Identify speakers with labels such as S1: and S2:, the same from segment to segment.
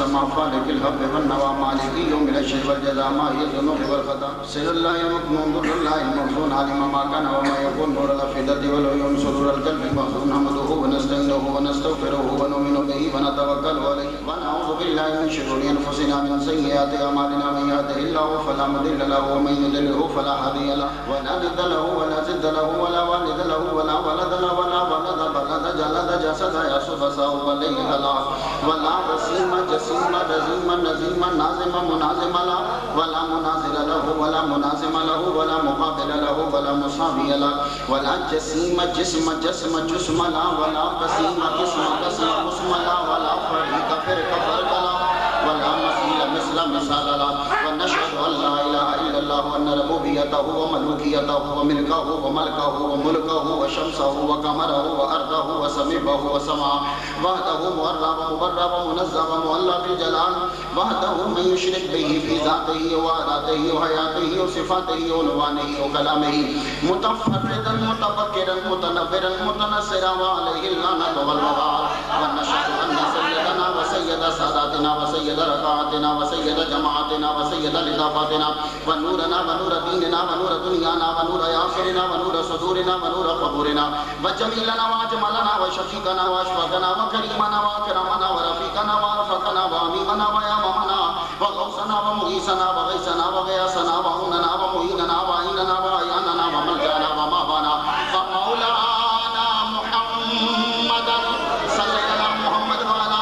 S1: والسماء فالق الحب والنوى مالك يوم الشر والجزاء ماهي الذنوب والخطا سر الله المكنون ضر الله المخزون علم ما كان وما يكون نور الافئدة والعيون سرور القلب المحزون نحمده ونستعينه ونستغفره ونؤمن به ونتوكل عليه ونعوذ بالله من شرور انفسنا من سيئات اعمالنا من يهده الله فلا مضل له ومن يضلل فلا هادي له ولا ند له ولا زد له ولا والد له ولا ولد له ولا ولد بلد جلد جسد يسوع سوف ليه لا ولا وسيم جسيم رزيم نزيم نازم منازم لا ولا منازل له ولا منازم له ولا مقابل له ولا مساوي له ولا جسيم جسم جسم جسم لا ولا قسيم قسم قسم قسم لا ولا فريق فرق فرق لا ولا مثيل مثل مثال لا ونشهد ان لا اله الا الله وان ربوبيته وملوكيته وملكه وملكه وملكه وشمسه وقمره وارضه وسميعه وسماءه وحده مؤرب مبرب منزه مولى بالجلال وحده من يشرك به في ذاته وذاته وحياته وصفاته ونوانه وكلامه متفردا متفكرا متنبرا متنصرا وعليه اللعنه والوبال ونشهد ان سيدنا وسيد ساداتنا وسيد ركعاتنا وسيد جماعتنا وسيد لطافاتنا ونورنا ونور ديننا ونور دنيانا ونور آخرنا ونور صدورنا ونور قبورنا وجميلنا واجملنا وشفيقنا واشفاقنا وكريمنا واكرمنا ورفيقنا وارفقنا واميمنا وياممنا وغوثنا ومغيثنا وغيثنا وغياثنا وعوننا ومعيننا وعيننا وعياننا وملجانا ومأوانا ومولانا محمدا صلى على محمد وعلى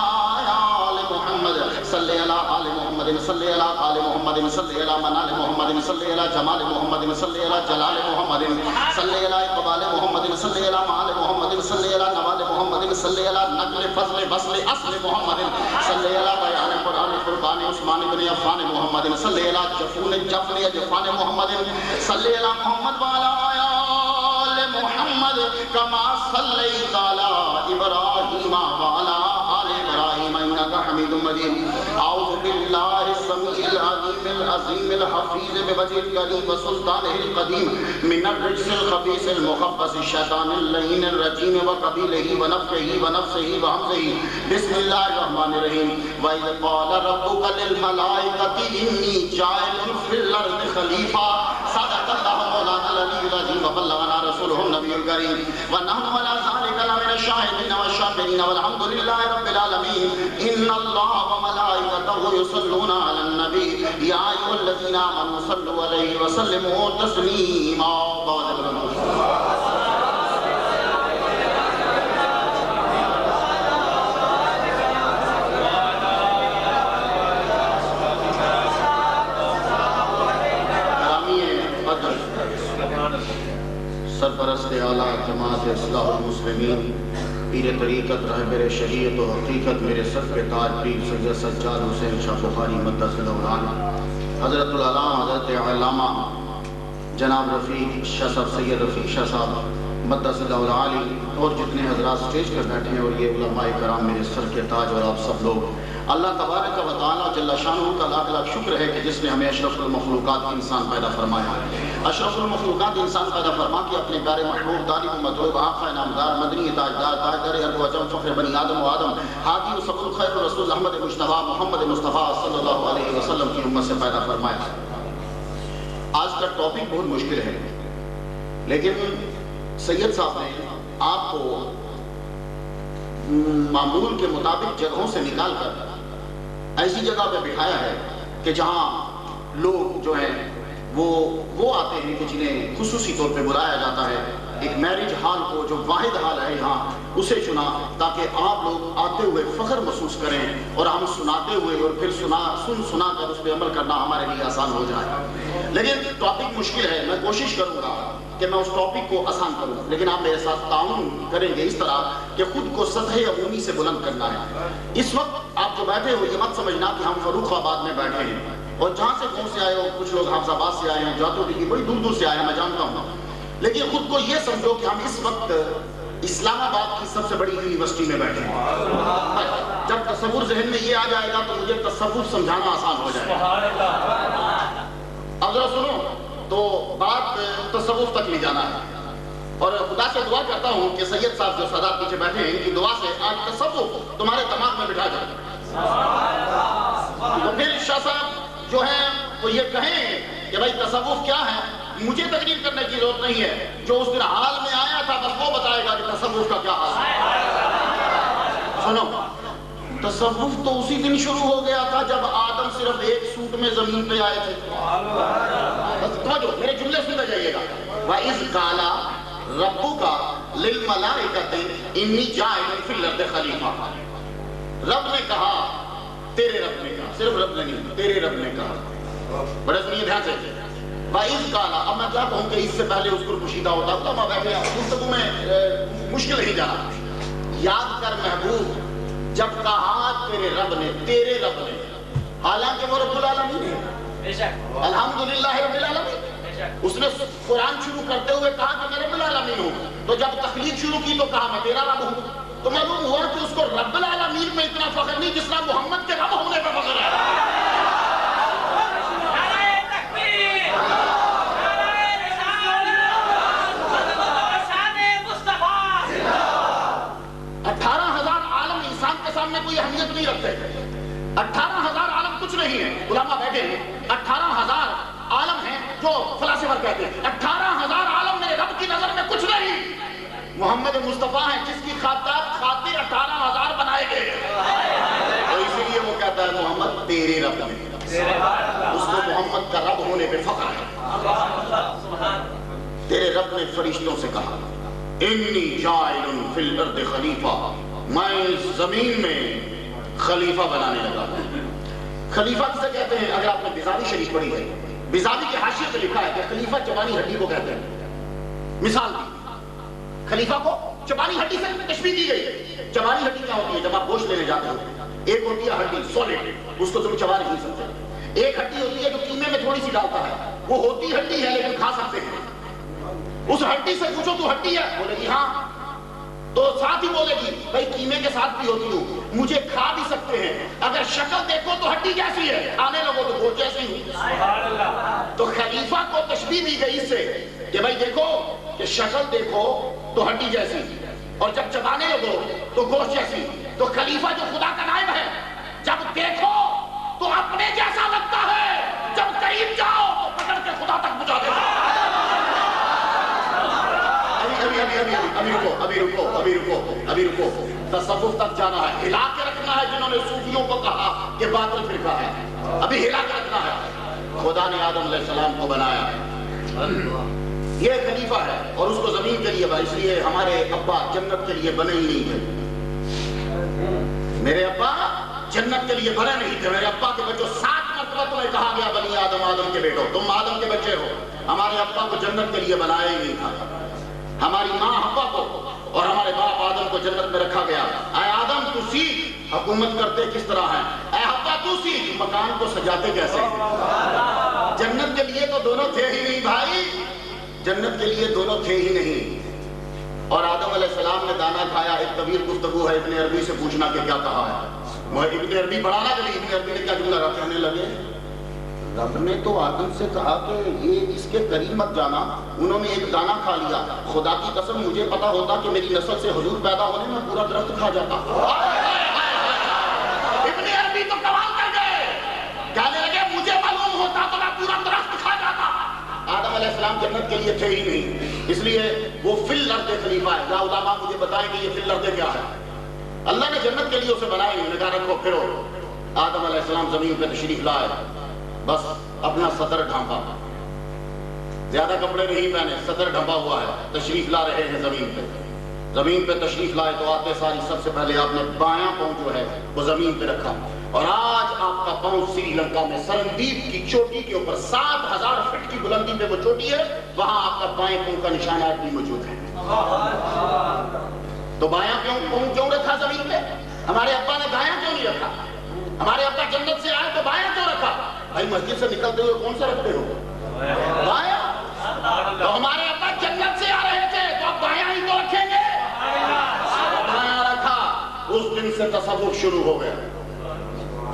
S1: آل محمد صلى على آل محمد صلى على آل محمد صلى على منال محمد صلى على جمال محمد صلى على جلال محمد صلى على اقبال محمد صلى على مال محمد صلى على نوال محمد صلى على نقل فضل بصل اصل محمد صلى على بیان قرآن فرقان عثمان بن عفان محمد صلى على جفون جفن جفان محمد صلى على محمد وعلى آل محمد كما صليت على إبراهيم وعلى آل إبراهيم إنك حميد مجيد أعوذ بالله السميع العليم العظيم الحفيظ بوجه الكريم وسلطانه القديم من الرجس الخبيث المخبث الشيطان اللعين الرجيم وقبيله ونفخه ونفسه وهمزه بسم الله الرحمن الرحيم وإذ قال ربك للملائكة إني جاعل في الأرض خليفة صدق الله مولانا العلي العظيم وبلغنا رسوله النبي الكريم ونحن على ذلك لمن الشاهدين والشاكرين والحمد لله رب العالمين إن الله وملائكته يصلون على النبي يا أيها الذين آمنوا صلوا عليه وسلموا تسليما سرپرست اعلیٰ جماعت اصلاح المسلمین پیر طریقت رہبر شریعت و حقیقت میرے سر پہ تاج پیر سید سجاد حسین شاہ بخاری مدث الدوران حضرت العلامہ حضرت علامہ جناب رفیق شاہ صاحب سید رفیق شاہ صاحب مدث الدوران اور جتنے حضرات سٹیج پر بیٹھے ہیں اور یہ علماء کرام میرے سر کے تاج اور آپ سب لوگ اللہ تبارک و تعالیٰ جل شانہ کا لاکھ لاکھ شکر ہے کہ جس نے ہمیں اشرف المخلوقات انسان پیدا فرمایا اشرف المخلوقات انسان پیدا فرما کے اپنے پیارے محبوب طالب مطلوب آقا نامدار مدنی تاجدار تاجدار ارض و جم فخر بنی آدم و آدم ہادی و سبل خیر رسول احمد مجتبی محمد مصطفیٰ صلی اللہ علیہ وسلم کی امت سے پیدا فرمایا آج کا ٹاپک بہت مشکل ہے لیکن سید صاحب نے آپ کو معمول کے مطابق جگہوں سے نکال کر ایسی جگہ پہ بٹھایا ہے کہ جہاں لوگ جو ہیں وہ آتے ہیں کہ جنہیں خصوصی طور پہ بلایا جاتا ہے ایک میرج ہال کو جو واحد ہال ہے یہاں اسے چنا تاکہ آپ لوگ آتے ہوئے فخر محسوس کریں اور ہم سناتے ہوئے اور پھر سنا کر اس پہ عمل کرنا ہمارے لیے آسان ہو جائے لیکن ٹاپک مشکل ہے میں کوشش کروں گا کہ میں اس ٹاپک کو آسان کروں لیکن آپ میرے ساتھ تعاون کریں گے اس طرح کہ خود کو سطح عمومی سے بلند کرنا ہے اس وقت آپ جو بیٹھے ہو یہ مت سمجھنا کہ ہم فروخ آباد میں بیٹھے ہیں اور جہاں سے کون سے آئے ہو کچھ لوگ حافظ آباد سے آئے ہیں جاتوڑی کی بڑی دور دور سے آئے ہیں میں جانتا ہوں لیکن خود کو یہ سمجھو کہ ہم اس وقت اسلام آباد کی سب سے بڑی یونیورسٹی میں بیٹھے ہیں جب تصور ذہن میں یہ آ جائے گا تو مجھے تصور سمجھانا آسان ہو جائے گا اب ذرا سنو تو بات تصوف تک لے جانا ہے اور خدا سے دعا کرتا ہوں کہ سید صاحب جو سادات پیچھے بیٹھے ہیں ان کی دعا سے آج تصوف تمہارے دماغ میں بٹھا جائے شاہ صاحب جو ہیں وہ یہ کہیں کہ بھائی تصوف کیا ہے، مجھے تقریر کرنے کی ضرورت نہیں ہے، جو اس دن حال میں آیا تھا بس وہ بتائے گا کہ تصوف کا کیا حال ہے۔ سنو، تصوف تو اسی دن شروع ہو گیا تھا جب آدم صرف ایک سوٹ میں زمین پہ آئے تھے۔ توجہ، میرے جملے سنتے جائیے گا۔ وَإِذْ قَالَ رَبُّكَ لِلْمَلَائِكَةِ إِنِّي جَاعِلٌ فِي الْأَرْضِ خَلِيفَةً، رب نے کہا، تیرے رب نے کہا، صرف رب نے نہیں، تیرے رب نے کہا۔ بڑے سنیے دھیان سے۔ وَإِذْ قَالَ، اب میں کیا کہوں کہ اس سے پہلے اس کو پوشیدہ ہوتا ہے، میں بیٹھے گفتگو میں مشکل نہیں جانا۔ یاد کر محبوب، جب کہا تیرے رب نے، تیرے رب نے، حالانکہ وہ رب العالمین ہے، الحمدللہ رب العالمین۔ اس نے قرآن شروع کرتے ہوئے کہا کہ میں رب العالمین ہوں، تو جب تخلیق شروع کی تو کہا میں تیرا رب ہوں۔ تو معلوم ہوا کہ اس کو رب العالمین میں اتنا فخر نہیں جس طرح محمد کے رب ہونے پہ فخر ہے۔ کوئی اہمیت نہیں رکھتے، 18,000 عالم کچھ نہیں ہے، علماء بیٹھے ہیں، 18,000 عالم ہیں جو فلاسفر کہتے ہیں، 18,000 عالم میرے رب کی نظر میں کچھ نہیں، محمد مصطفیٰ ہیں جس کی خاطر 18,000 بنائے گئے، تو اسی لیے وہ کہتا ہے محمد تیرے رب نے، اس کو محمد کا رب ہونے پہ فخر ہے۔ تیرے رب نے فرشتوں سے کہا انی جاعل فی الارض خلیفہ، میں زمین میں خلیفہ بنانے لگا۔ خلیفہ کسے کہتے ہیں؟ اگر آپ نے بیزاوی شریف پڑھی ہے، بیزاوی کے حاشیے پہ لکھا ہے کہ خلیفہ چبانی ہڈی کو کہتے ہیں۔ مثال دی، خلیفہ کو چبانی ہڈی سے تشبیہ دی گئی۔ چبانی ہڈی کیا ہوتی ہے؟ جب آپ گوشت لینے جاتے ہو، ایک ہوتی ہے ہڈی سولڈ، اس کو تم چبا نہیں سکتے۔ ایک ہڈی ہوتی ہے جو قیمے میں تھوڑی سی ڈالتا ہے، وہ ہوتی ہڈی ہے لیکن کھا سکتے ہیں۔ اس ہڈی سے پوچھو تو ہڈی ہے، بولے گی ہاں، تو ساتھ ہی بولے گی بھائی قیمے کے ساتھ بھی ہوتی ہوں، مجھے کھا بھی سکتے ہیں، اگر شکل دیکھو تو ہڈی جیسی ہے، کھانے لگو تو گوشت جیسی ہوں۔ تو خلیفہ کو تشبیہ دی گئی اس سے کہ بھائی دیکھو کہ شکل دیکھو تو ہڈی جیسی، اور جب چبانے لگو تو گوشت جیسی۔ تو خلیفہ جو خدا کا نائب ہے، جب دیکھو تو اپنے جیسا لگتا ہے، جب قریب جاؤ تو پکڑ کے خدا تک پہنچا دیتا ہے۔ ابھی رکو، تصوف تک جانا ہے، ہلا کے رکھنا ہے جنہوں نے صوفیوں کو کہا کہ باطل فرقہ ہے، ابھی ہلا کے رکھنا ہے۔ خدا نے آدم علیہ السلام کو بنایا، یہ خلیفہ ہے اور اس کو زمین کے لیے بنا، اس لیے ہمارے ابا جنت کے لیے بنے ہی نہیں تھے، میرے ابا جنت کے لیے بنے نہیں تھے۔ میرے ابا کے بچوں 7 مرتبہ تمہیں کہا گیا بنی آدم، آدم کے بیٹو، تم آدم کے بچے ہو، ہمارے ابا کو جنت کے لیے بنایا ہی نہیں تھا۔ ہماری ماں حوا کو اور ہمارے باپ آدم کو جنت میں رکھا گیا، اے آدم تو سیکھ حکومت کرتے کس طرح ہیں، اے حوا تو سیکھ مکان کو سجاتے کیسے ہیں۔ جنت کے لیے تو دونوں تھے ہی نہیں بھائی، جنت کے لیے دونوں تھے ہی نہیں۔ اور آدم علیہ السلام نے دانا کھایا، ایک طویل گفتگو ہے ابن عربی سے پوچھنا کہ کیا کہا ہے، وہ ابن عربی پڑھانا کہ ابن عربی نے کیا جملہ رہا، کہنے لگے رب نے تو آدم سے کہا کہ یہ اس کے قریب مت جانا، انہوں نے ایک دانہ کھا لیا، خدا کی قسم مجھے پتا ہوتا کہ میری نسل سے حضور پیدا ہونے میں پورا درخت کھا جاتا۔ ابن عربی تو کمال کر گئے، کہنے لگے مجھے معلوم ہوتا تو میں پورا درخت کھا جاتا۔ آدم علیہ السلام جنت کے لیے تھے ہی نہیں، اس لیے وہ فی الارض خلیفہ ہے۔ یا علماء مجھے بتائیں کہ یہ فی الارض کیا ہے؟ اللہ نے جنت کے لیے اسے بنایا ہی نہیں، کہا رکھو پھرو۔ آدم علیہ السلام زمین پہ تشریف لائے، بس اپنا صدر ڈھانپا، زیادہ کپڑے نہیں پہنے، صدر ڈھانپا ہوا ہے، تشریف لا رہے ہیں زمین پہ۔ زمین پہ تشریف لائے تو آتے ساری سب سے پہلے آپ نے بایاں پاؤں جو ہے وہ زمین پہ رکھا، اور آج آپ کا پاؤں سری لنکا میں سرندیپ کی چوٹی کے اوپر 7,000 فٹ کی بلندی پہ وہ چوٹی ہے، وہاں آپ کا بائیں پاؤں کا نشان آج بھی موجود ہے۔ تو بایاں پاؤں کیوں رکھا زمین پہ؟ ہمارے ابا نے دایاں کیوں نہیں رکھا؟ ہمارے ابا جنت سے آئے تو بایاں کیوں رکھا؟ بھائی مسجد سے نکلتے ہوئے کون سا رکھتے ہو؟ بایاں۔ تو ہمارے ابا جنت سے آ رہے تھے تو اب بایاں ہی تو رکھیں گے، بایاں رکھا۔ اس دن سے تصوف شروع ہو گیا،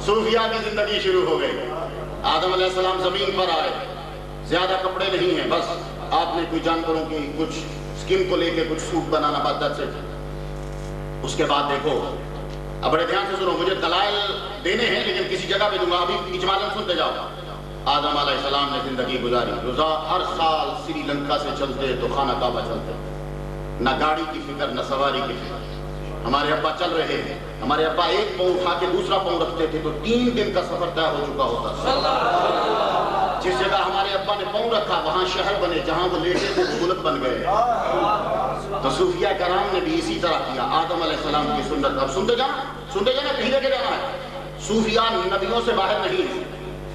S1: صوفیہ کی زندگی شروع ہو گئی۔ آدم علیہ السلام زمین پر آئے، زیادہ کپڑے نہیں ہیں، بس آپ نے کوئی جانوروں کی کچھ سکن کو لے کے کچھ سوٹ بنانا، بات سے۔ اس کے بعد دیکھو اب بڑے دھیان سے سنو، مجھے دلائل دینے ہیں لیکن کسی جگہ پہ دوں گا، ابھی اجمالاً سنتے جاؤ۔ آدم علیہ السلام نے زندگی گزاری، روزہ ہر سال سری لنکا سے چلتے تو خانہ کعبہ چلتے، نہ گاڑی کی فکر نہ سواری کی فکر۔ ہمارے ابا چل رہے ہیں، ہمارے ابا ایک پاؤں اٹھا کے دوسرا پاؤں رکھتے تھے تو 3 دن کا سفر طے ہو چکا ہوتا تھا۔ جس جگہ ہمارے ابا نے پاؤں رکھا وہاں شہر بنے، جہاں وہ لیٹے تھے وہ ملک بن گئے۔ تو صوفیاء کرام نے بھی اسی طرح کیا، آدم علیہ السلام کی سنت۔ اب سنتے جانا، کہیں لے کے جانا ہے۔ صوفیاء نبیوں سے باہر نہیں ہیں۔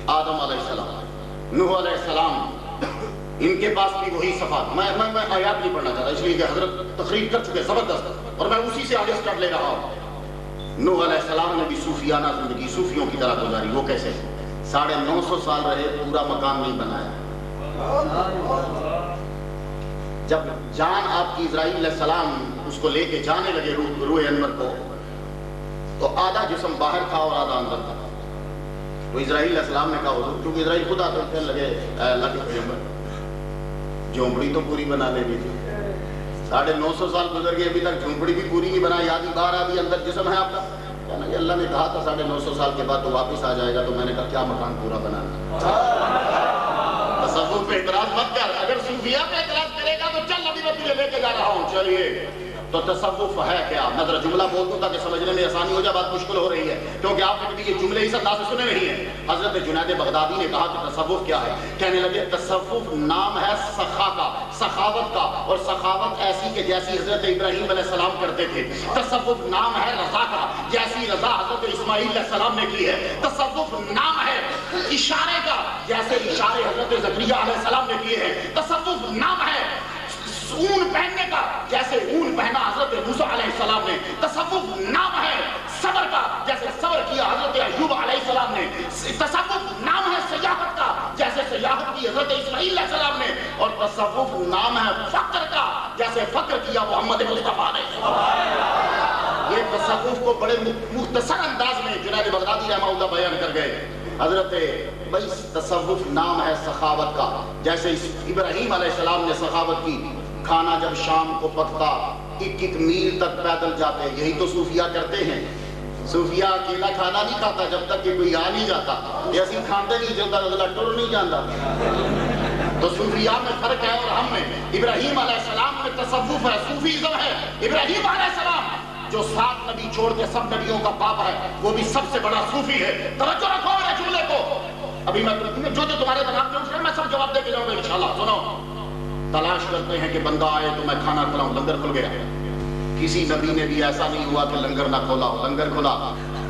S1: آدم علیہ السلام، نوح علیہ السلام، ان کے پاس بھی وہی صفات۔ میں آیات نہیں پڑھنا چاہتا اس لیے کہ حضرت تقریر کر چکے زبردست، اور میں اسی سے آگے سٹارٹ لے رہا ہوں۔ نوح علیہ السلام نے بھی صوفیانہ زندگی صوفیوں کی طرح گزاری۔ وہ کیسے؟ 950 سال رہے، پورا مکان نہیں بنایا۔ جب جان آپ کی اسرائیل علیہ السلام اس کو لے کے جانے لگے روح انور کو، تو آدھا جسم باہر تھا اور آدھا اندر تھا۔ تو اسرائیل علیہ السلام نے کہا حضور، کیونکہ اسرائیل خود آتے کہنے لگے اے اللہ کے پیغمبر، جھونپڑی تو پوری بنا لینی تھی، 950 سال گزر گئے ابھی تک جھونپڑی بھی پوری نہیں بنائی، آدھی باہر آدھی اندر جسم ہے آپ کا۔ کہنا کہ اللہ نے کہا تھا 950 سال کے بعد تو واپس آ جائے گا، تو میں نے کہا کیا مکان پورا بنانا۔ تصوف پہ اعتراض مت کر، اگر صوفیاء پہ اعتراض کرے گا تو چل ابھی میں تجھے لے کے جا رہا ہوں، چلیے۔ تو تصوف ہے کیا؟ میں ذرا جملہ بول دوں تاکہ سمجھنے میں آسانی ہو جائے، بات مشکل ہو رہی ہے کیونکہ آپ نے کبھی یہ جملے اس انداز سے سنے نہیں ہیں۔ حضرت جنید بغدادی نے کہا کہ تصوف کیا ہے؟ کہنے لگے تصوف نام ہے سخا کا، سخاوت کا، اور سخاوت ایسی کہ جیسی حضرت ابراہیم علیہ السلام کرتے تھے۔ تصوف نام ہے رضا کا، جیسی رضا حضرت اسماعیل علیہ السلام نے کی ہے۔ تصوف نام ہے اشارے کا، جیسے اشارے حضرت زکریا علیہ السلام نے کیے ہیں۔ تصوف نام ہے اون پہننے کا، جیسے اون پہنا حضرت موسیٰ علیہ السلام نے۔ تصوف نام ہے صبر کا، جیسے صبر کیا حضرت ایوب علیہ السلام نے۔ تصوف نام ہے سیاحت کا، جیسے سیاحت کی حضرت اسماعیل علیہ السلام نے۔ اور تصوف نام ہے فقر کا، جیسے فقر کیا محمد مصطفیٰ نے۔ یہ تصوف کو بڑے مختصر انداز میں جنید بغدادی رحمہ اللہ بیان کر گئے۔ حضرت تصوف نام ہے سخاوت کا، جیسے ابراہیم علیہ السلام نے سخاوت کی۔ کھانا جب شام کو پکتا 1 میل تک پیدل جاتے، یہی تو صوفیاء کرتے ہیں۔ صوفیاء اکیلا کھانا نہیں کھاتا جب تک کہ کوئی آ نہیں جاتا، یہ اسی کھاندے نہیں جلتا اگلا ٹر نہیں جانا۔ تو صوفیاء میں فرق ہے اور ہم میں۔ ابراہیم علیہ السلام میں تصوف ہے، صوفیزم ہے۔ ابراہیم علیہ السلام جو 7 نبی چھوڑ کے سب نبیوں کا باپ ہے، وہ بھی سب سے بڑا صوفی ہے۔ توجہ رکھو میرے جملے کو، ابھی میں جو تمہارے دماغ میں اٹھ رہا ہے میں سب جواب دے کے جاؤں گا انشاءاللہ۔ سنو، تلاش کرتے ہیں کہ بندہ آئے تو میں کھانا کھلاؤں، لنگر کھل گیا۔ کسی نبی نے بھی ایسا نہیں ہوا کہ لنگر نہ کھولا ہو، لنگر کھلا۔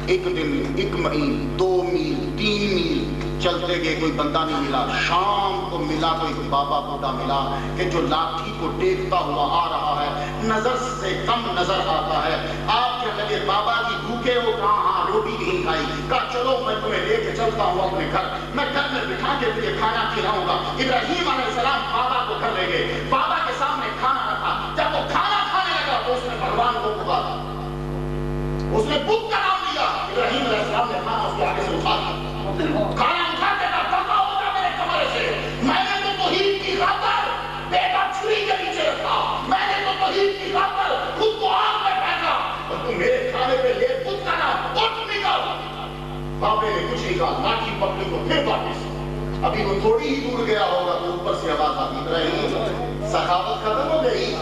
S1: 1 دن 1 میل 2 میل 3 میل چلتے گئے، کوئی بندہ نہیں ملا۔ شام کو ملا تو ایک بابا بوڑھا ملا کہ جو لاٹھی کو ٹیکتا ہوا آ رہا ہے، نظر سے کم نظر آتا ہے۔ آپ کے لگے بابا جی بھوکے ہو؟ کہاں؟ ہاں، روٹی نہیں کھائی۔ کہا چلو میں تمہیں لے کے چلتا ہوں اپنے گھر، میں گھر میں بٹھا کے تجھے کھانا کھلاؤں گا۔ ابراہیم علیہ السلام بابا کو گھر لے گئے، بابا کے سامنے کھانا رکھا۔ جب وہ کھانا کھانے لگا تو اس نے بھگوان کو پکارا، اس نے بت کا نام لیا۔ ابراہیم علیہ السلام نے کھانا اس کے آگے سے اٹھا دیا، کھانا اٹھا کے دفع ہو جا میرے کمرے سے۔ میں نے تو توحید کی خاطر بیٹا چھری کے نیچے رکھا، میں نے تو توحید کی خاطر خود کو آگ میں پھینکا، اور تم میرے کھانے پہ لے بت کا نام، اٹھ نکل۔ بابے نے کچھ نہیں کہا، لاٹھی پکڑی کو پھر واپس۔ ابھی وہ تھوڑی ہی دور گیا ہوگا تو اوپر سے آواز آتی، ابراہیم سخاوت ختم ہو گئی؟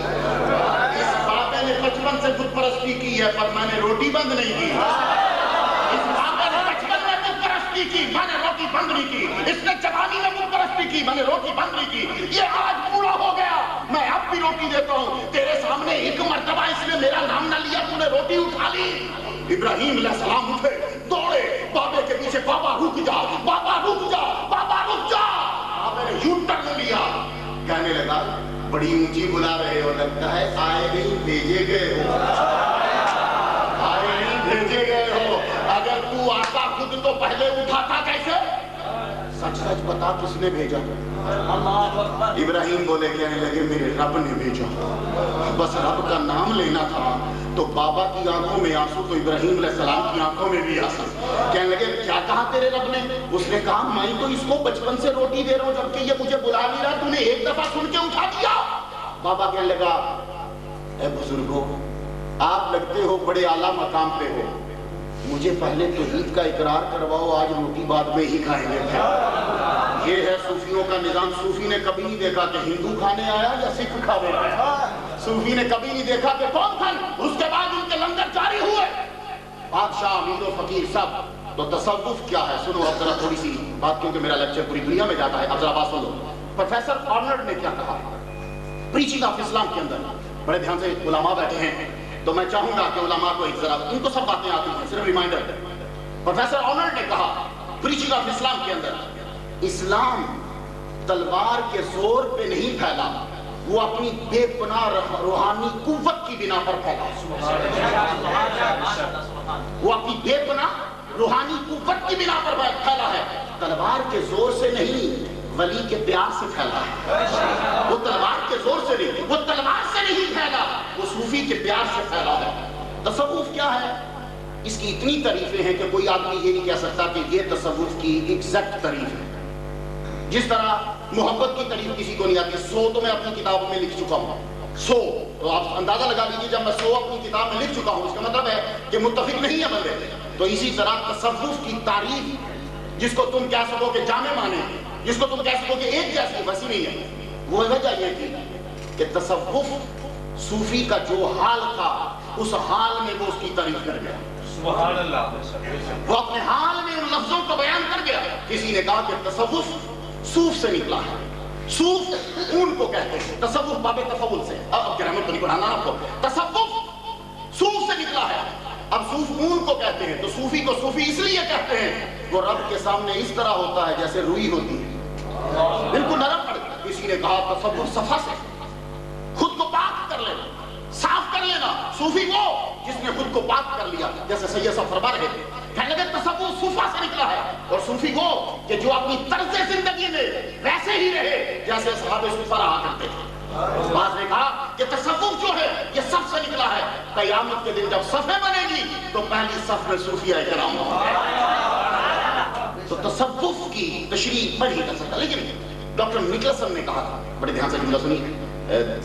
S1: اس بابے نے بچپن سے بت پرستی کی ہے پر میں نے روٹی بند نہیں کی۔ اس بابے نے بچپن میں بت پرستی کی، میں نے روٹی بند نہیں کی۔ اس نے جوانی میں بت پرستی کی، میں نے روٹی بند نہیں کی۔ یہ آج بوڑھا ہو گیا، میں اب بھی روٹی دیتا ہوں۔ تیرے سامنے 1 مرتبہ اس نے میرا نام نہ لیا، تو نے روٹی اٹھا لی۔ ابراہیم علیہ السلام اٹھے، دوڑے بابے کے پیچھے، بابا رک جا، بابا رک جا، بابا رک جا۔ بابے نے یوں ٹرن لیا، کہنے لگا بڑی اونچی بلا رہے ہو، لگتا ہے آئے نہیں بھیجے گئے ہو، آئے نہیں بھیجے گئے ہو۔ اگر تو آتا خود تو پہلے اٹھاتا کیسے؟ سچ سچ بتا کس نے بھیجا؟ ابراہیم بولے، کہنے لگے میرے رب نے بھیجا، بس رب کا نام لینا تھا۔ تو بابا کی آنکھوں میں آنسو تو ابراہیم علیہ السلام کی آنکھوں میں بھی آنسو۔ کہنے لگے کیا کہا تیرے رب نے؟ اس نے کہا میں تو اس کو بچپن سے روٹی دے رہا ہوں جبکہ یہ مجھے بلا نہیں رہا، تو نے ایک دفعہ سن کے اٹھا دیا۔ بابا کہنے لگا اے بزرگوں، آپ لگتے ہو بڑے اعلیٰ مقام پہ ہو، مجھے پہلے توحید کا اقرار کرواؤ، آج روٹی بعد میں ہی کھائیں گے۔ یہ ہے صوفیوں کا نظام۔ صوفی نے کبھی نہیں دیکھا کہ ہندو کھانے آیا یا سکھ کھانے آیا، صوفی نے کبھی نہیں دیکھا کہ کون کھان، اس کے بعد ان کے لنگر جاری ہوئے، بادشاہ امیر و فقیر سب۔ تو تصوف کیا ہے؟ سنو اب ذرا تھوڑی سی بات، کیونکہ میرا لیکچر پوری دنیا میں جاتا ہے، اب ذرا بات سن لو۔ پروفیسر آرنلڈ نے کیا کہا پریچنگ آف اسلام کے اندر؟ بڑے دھیان سے علماء بیٹھے ہیں تو میں چاہوں گا کہ علماء کو ایک ذرا، ان کو سب باتیں آتی ہیں، صرف ریمائنڈر۔ پروفیسر آرنلڈ نے کہا پریچنگ آف اسلام کے اندر، اسلام تلوار کے زور پہ نہیں پھیلا، وہ اپنی بے پناہ روحانی قوت کی بنا پر پھیلا۔ وہ اپنی بے پناہ روحانی قوت کی بنا پر پھیلا ہے، تلوار کے زور سے نہیں، ولی کے پیار سے پھیلا ہے۔ وہ تلوار کے زور سے نہیں، وہ تلوار سے نہیں پھیلا، وہ صوفی کے پیار سے پھیلا ہے۔ تصوف کیا ہے؟ اس کی اتنی تعریفیں ہیں کہ کوئی آدمی یہ نہیں کہہ سکتا کہ یہ تصوف کی ایگزیکٹ تعریف ہے۔ جس طرح محبت کی تعریف کسی کو نہیں آتی، 100 تو میں اپنی کتابوں میں لکھ چکا ہوں، 100 تو آپ اندازہ لگا لیجیے، جب میں 100 اپنی کتاب میں لکھ چکا ہوں، اس کا مطلب ہے کہ متفق نہیں ہے بندے۔ تو اسی طرح تصوف کی تعریف، جس کو تم کہہ سکو کہ جامع معنی، جس کو تم کہہ سکو کہ ایک جیسی، ویسی نہیں ہے۔ وہ وجہ یہ تھی کہ تصوف صوفی کا جو حال تھا، اس حال میں وہ اس کی تعریف کر گیا۔ سبحان اللہ۔ وہ اپنے حال میں ان لفظوں کو بیان کر گیا۔ کسی نے کہا کہ تصوف صوف سے نکلا ہے، صوف اون کو کہتے ہیں، تصوف باب تفول سے، اب گرامر تو نہیں پڑھانا آپ کو، تصوف صوف سے نکلا ہے۔ اب صوف اون کو کہتے ہیں، تو صوفی کو صوفی اس لیے کہتے ہیں وہ رب کے سامنے اس طرح ہوتا ہے جیسے روئی ہوتی ہے، بالکل نرم پڑ۔ کسی نے کہا تصوف صفا سے، خود کو پاک کر لینا، صاف کر لینا۔ صوفی وہ جس نے خود کو پاک کر لیا، جیسے سید صاحب فرما رہے تھے، کہنے لگے تصوف صوفہ سے نکلا ہے، اور صوفی وہ کہ جو اپنی طرز زندگی میں ویسے ہی رہے جیسے اصحاب صوفہ رہا کرتے تھے۔ بعض نے کہا کہ تصوف جو ہے یہ صف سے نکلا ہے، قیامت کے دن جب صفیں بنے گی تو پہلی صف میں صوفیہ کرام ہوں گے۔ تو تصوف کی تشریح بڑی کر سکتا، لیکن ڈاکٹر نکلسن نے کہا تھا، بڑے دھیان سے جملہ سنیے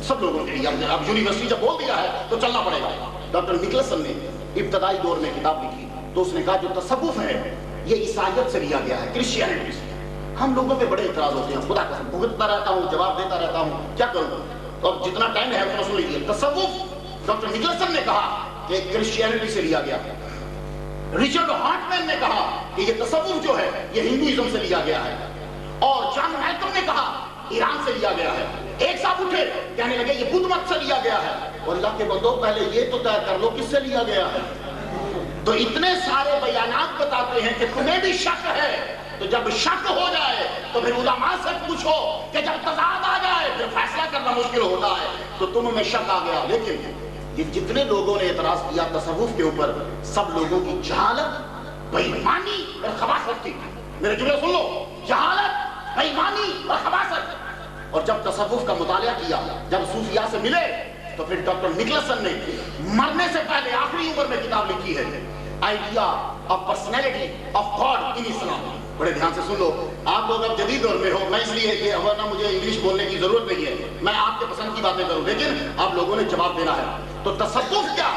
S1: سب لوگوں کے لیے، اب یونیورسٹی جب بول دیا ہے تو چلنا پڑے گا۔ ڈاکٹر نکلسن نے ابتدائی دور میں کتاب لکھی تو اس نے کہا جو تصوف ہے یہ عیسائیت سے لیا گیا ہے، کرسچینٹی سے۔ ہم لوگوں پہ بڑے اعتراض ہوتے ہیں، خدا قسم بھگتتا رہتا ہوں، جواب دیتا رہتا ہوں، کیا کروں؟ تو اب جتنا ٹائم ہے اتنا سن لیجیے۔ تصوف ڈاکٹر نکلسن نے کہا کہ کرسچینٹی سے لیا گیا ہے۔ رچرڈ ہارٹمین نے کہا کہ یہ تصوف جو ہے یہ ہندوازم سے لیا گیا ہے، اور جان میکل نے کہا ایران سے لیا گیا ہے۔ ایک صاحب اٹھے کہنے لگے یہ بدھ مت سے لیا گیا ہے، اور اللہ کے بندو پہلے یہ تو طے کر لو کس سے لیا گیا ہے۔ تو اتنے سارے بیانات بتاتے ہیں کہ تمہیں بھی شک ہے، تو جب شک ہو جائے تو پھر علماء سے پوچھو کہ جب تضاد آ جائے پھر فیصلہ کرنا مشکل ہوتا ہے، تو تم میں شک آ گیا۔ لیکن یہ جتنے لوگوں نے اعتراض کیا تصوف کے اوپر، سب لوگوں کی جہالت، بے ایمانی اور خباثت تھی۔ میرے جملے سن لو، جہالت، بے ایمانی اور خباثت۔ اور جب تصوف کا مطالعہ کیا، جب صوفیاء سے ملے، تو پھر ڈاکٹر نکلسن نے مرنے سے پہلے آخری عمر میں کتاب لکھی ہے، idea of personality of God in Islam. بڑے دھیان سے سن لو، آپ لوگ اب جدید دور میں ہو، میں اس لیے کہ ورنہ مجھے انگلش بولنے کی ضرورت نہیں ہے، میں آپ کے پسند کی باتیں کروں، لیکن آپ لوگوں نے جواب دینا ہے۔ تو تصوف کیا؟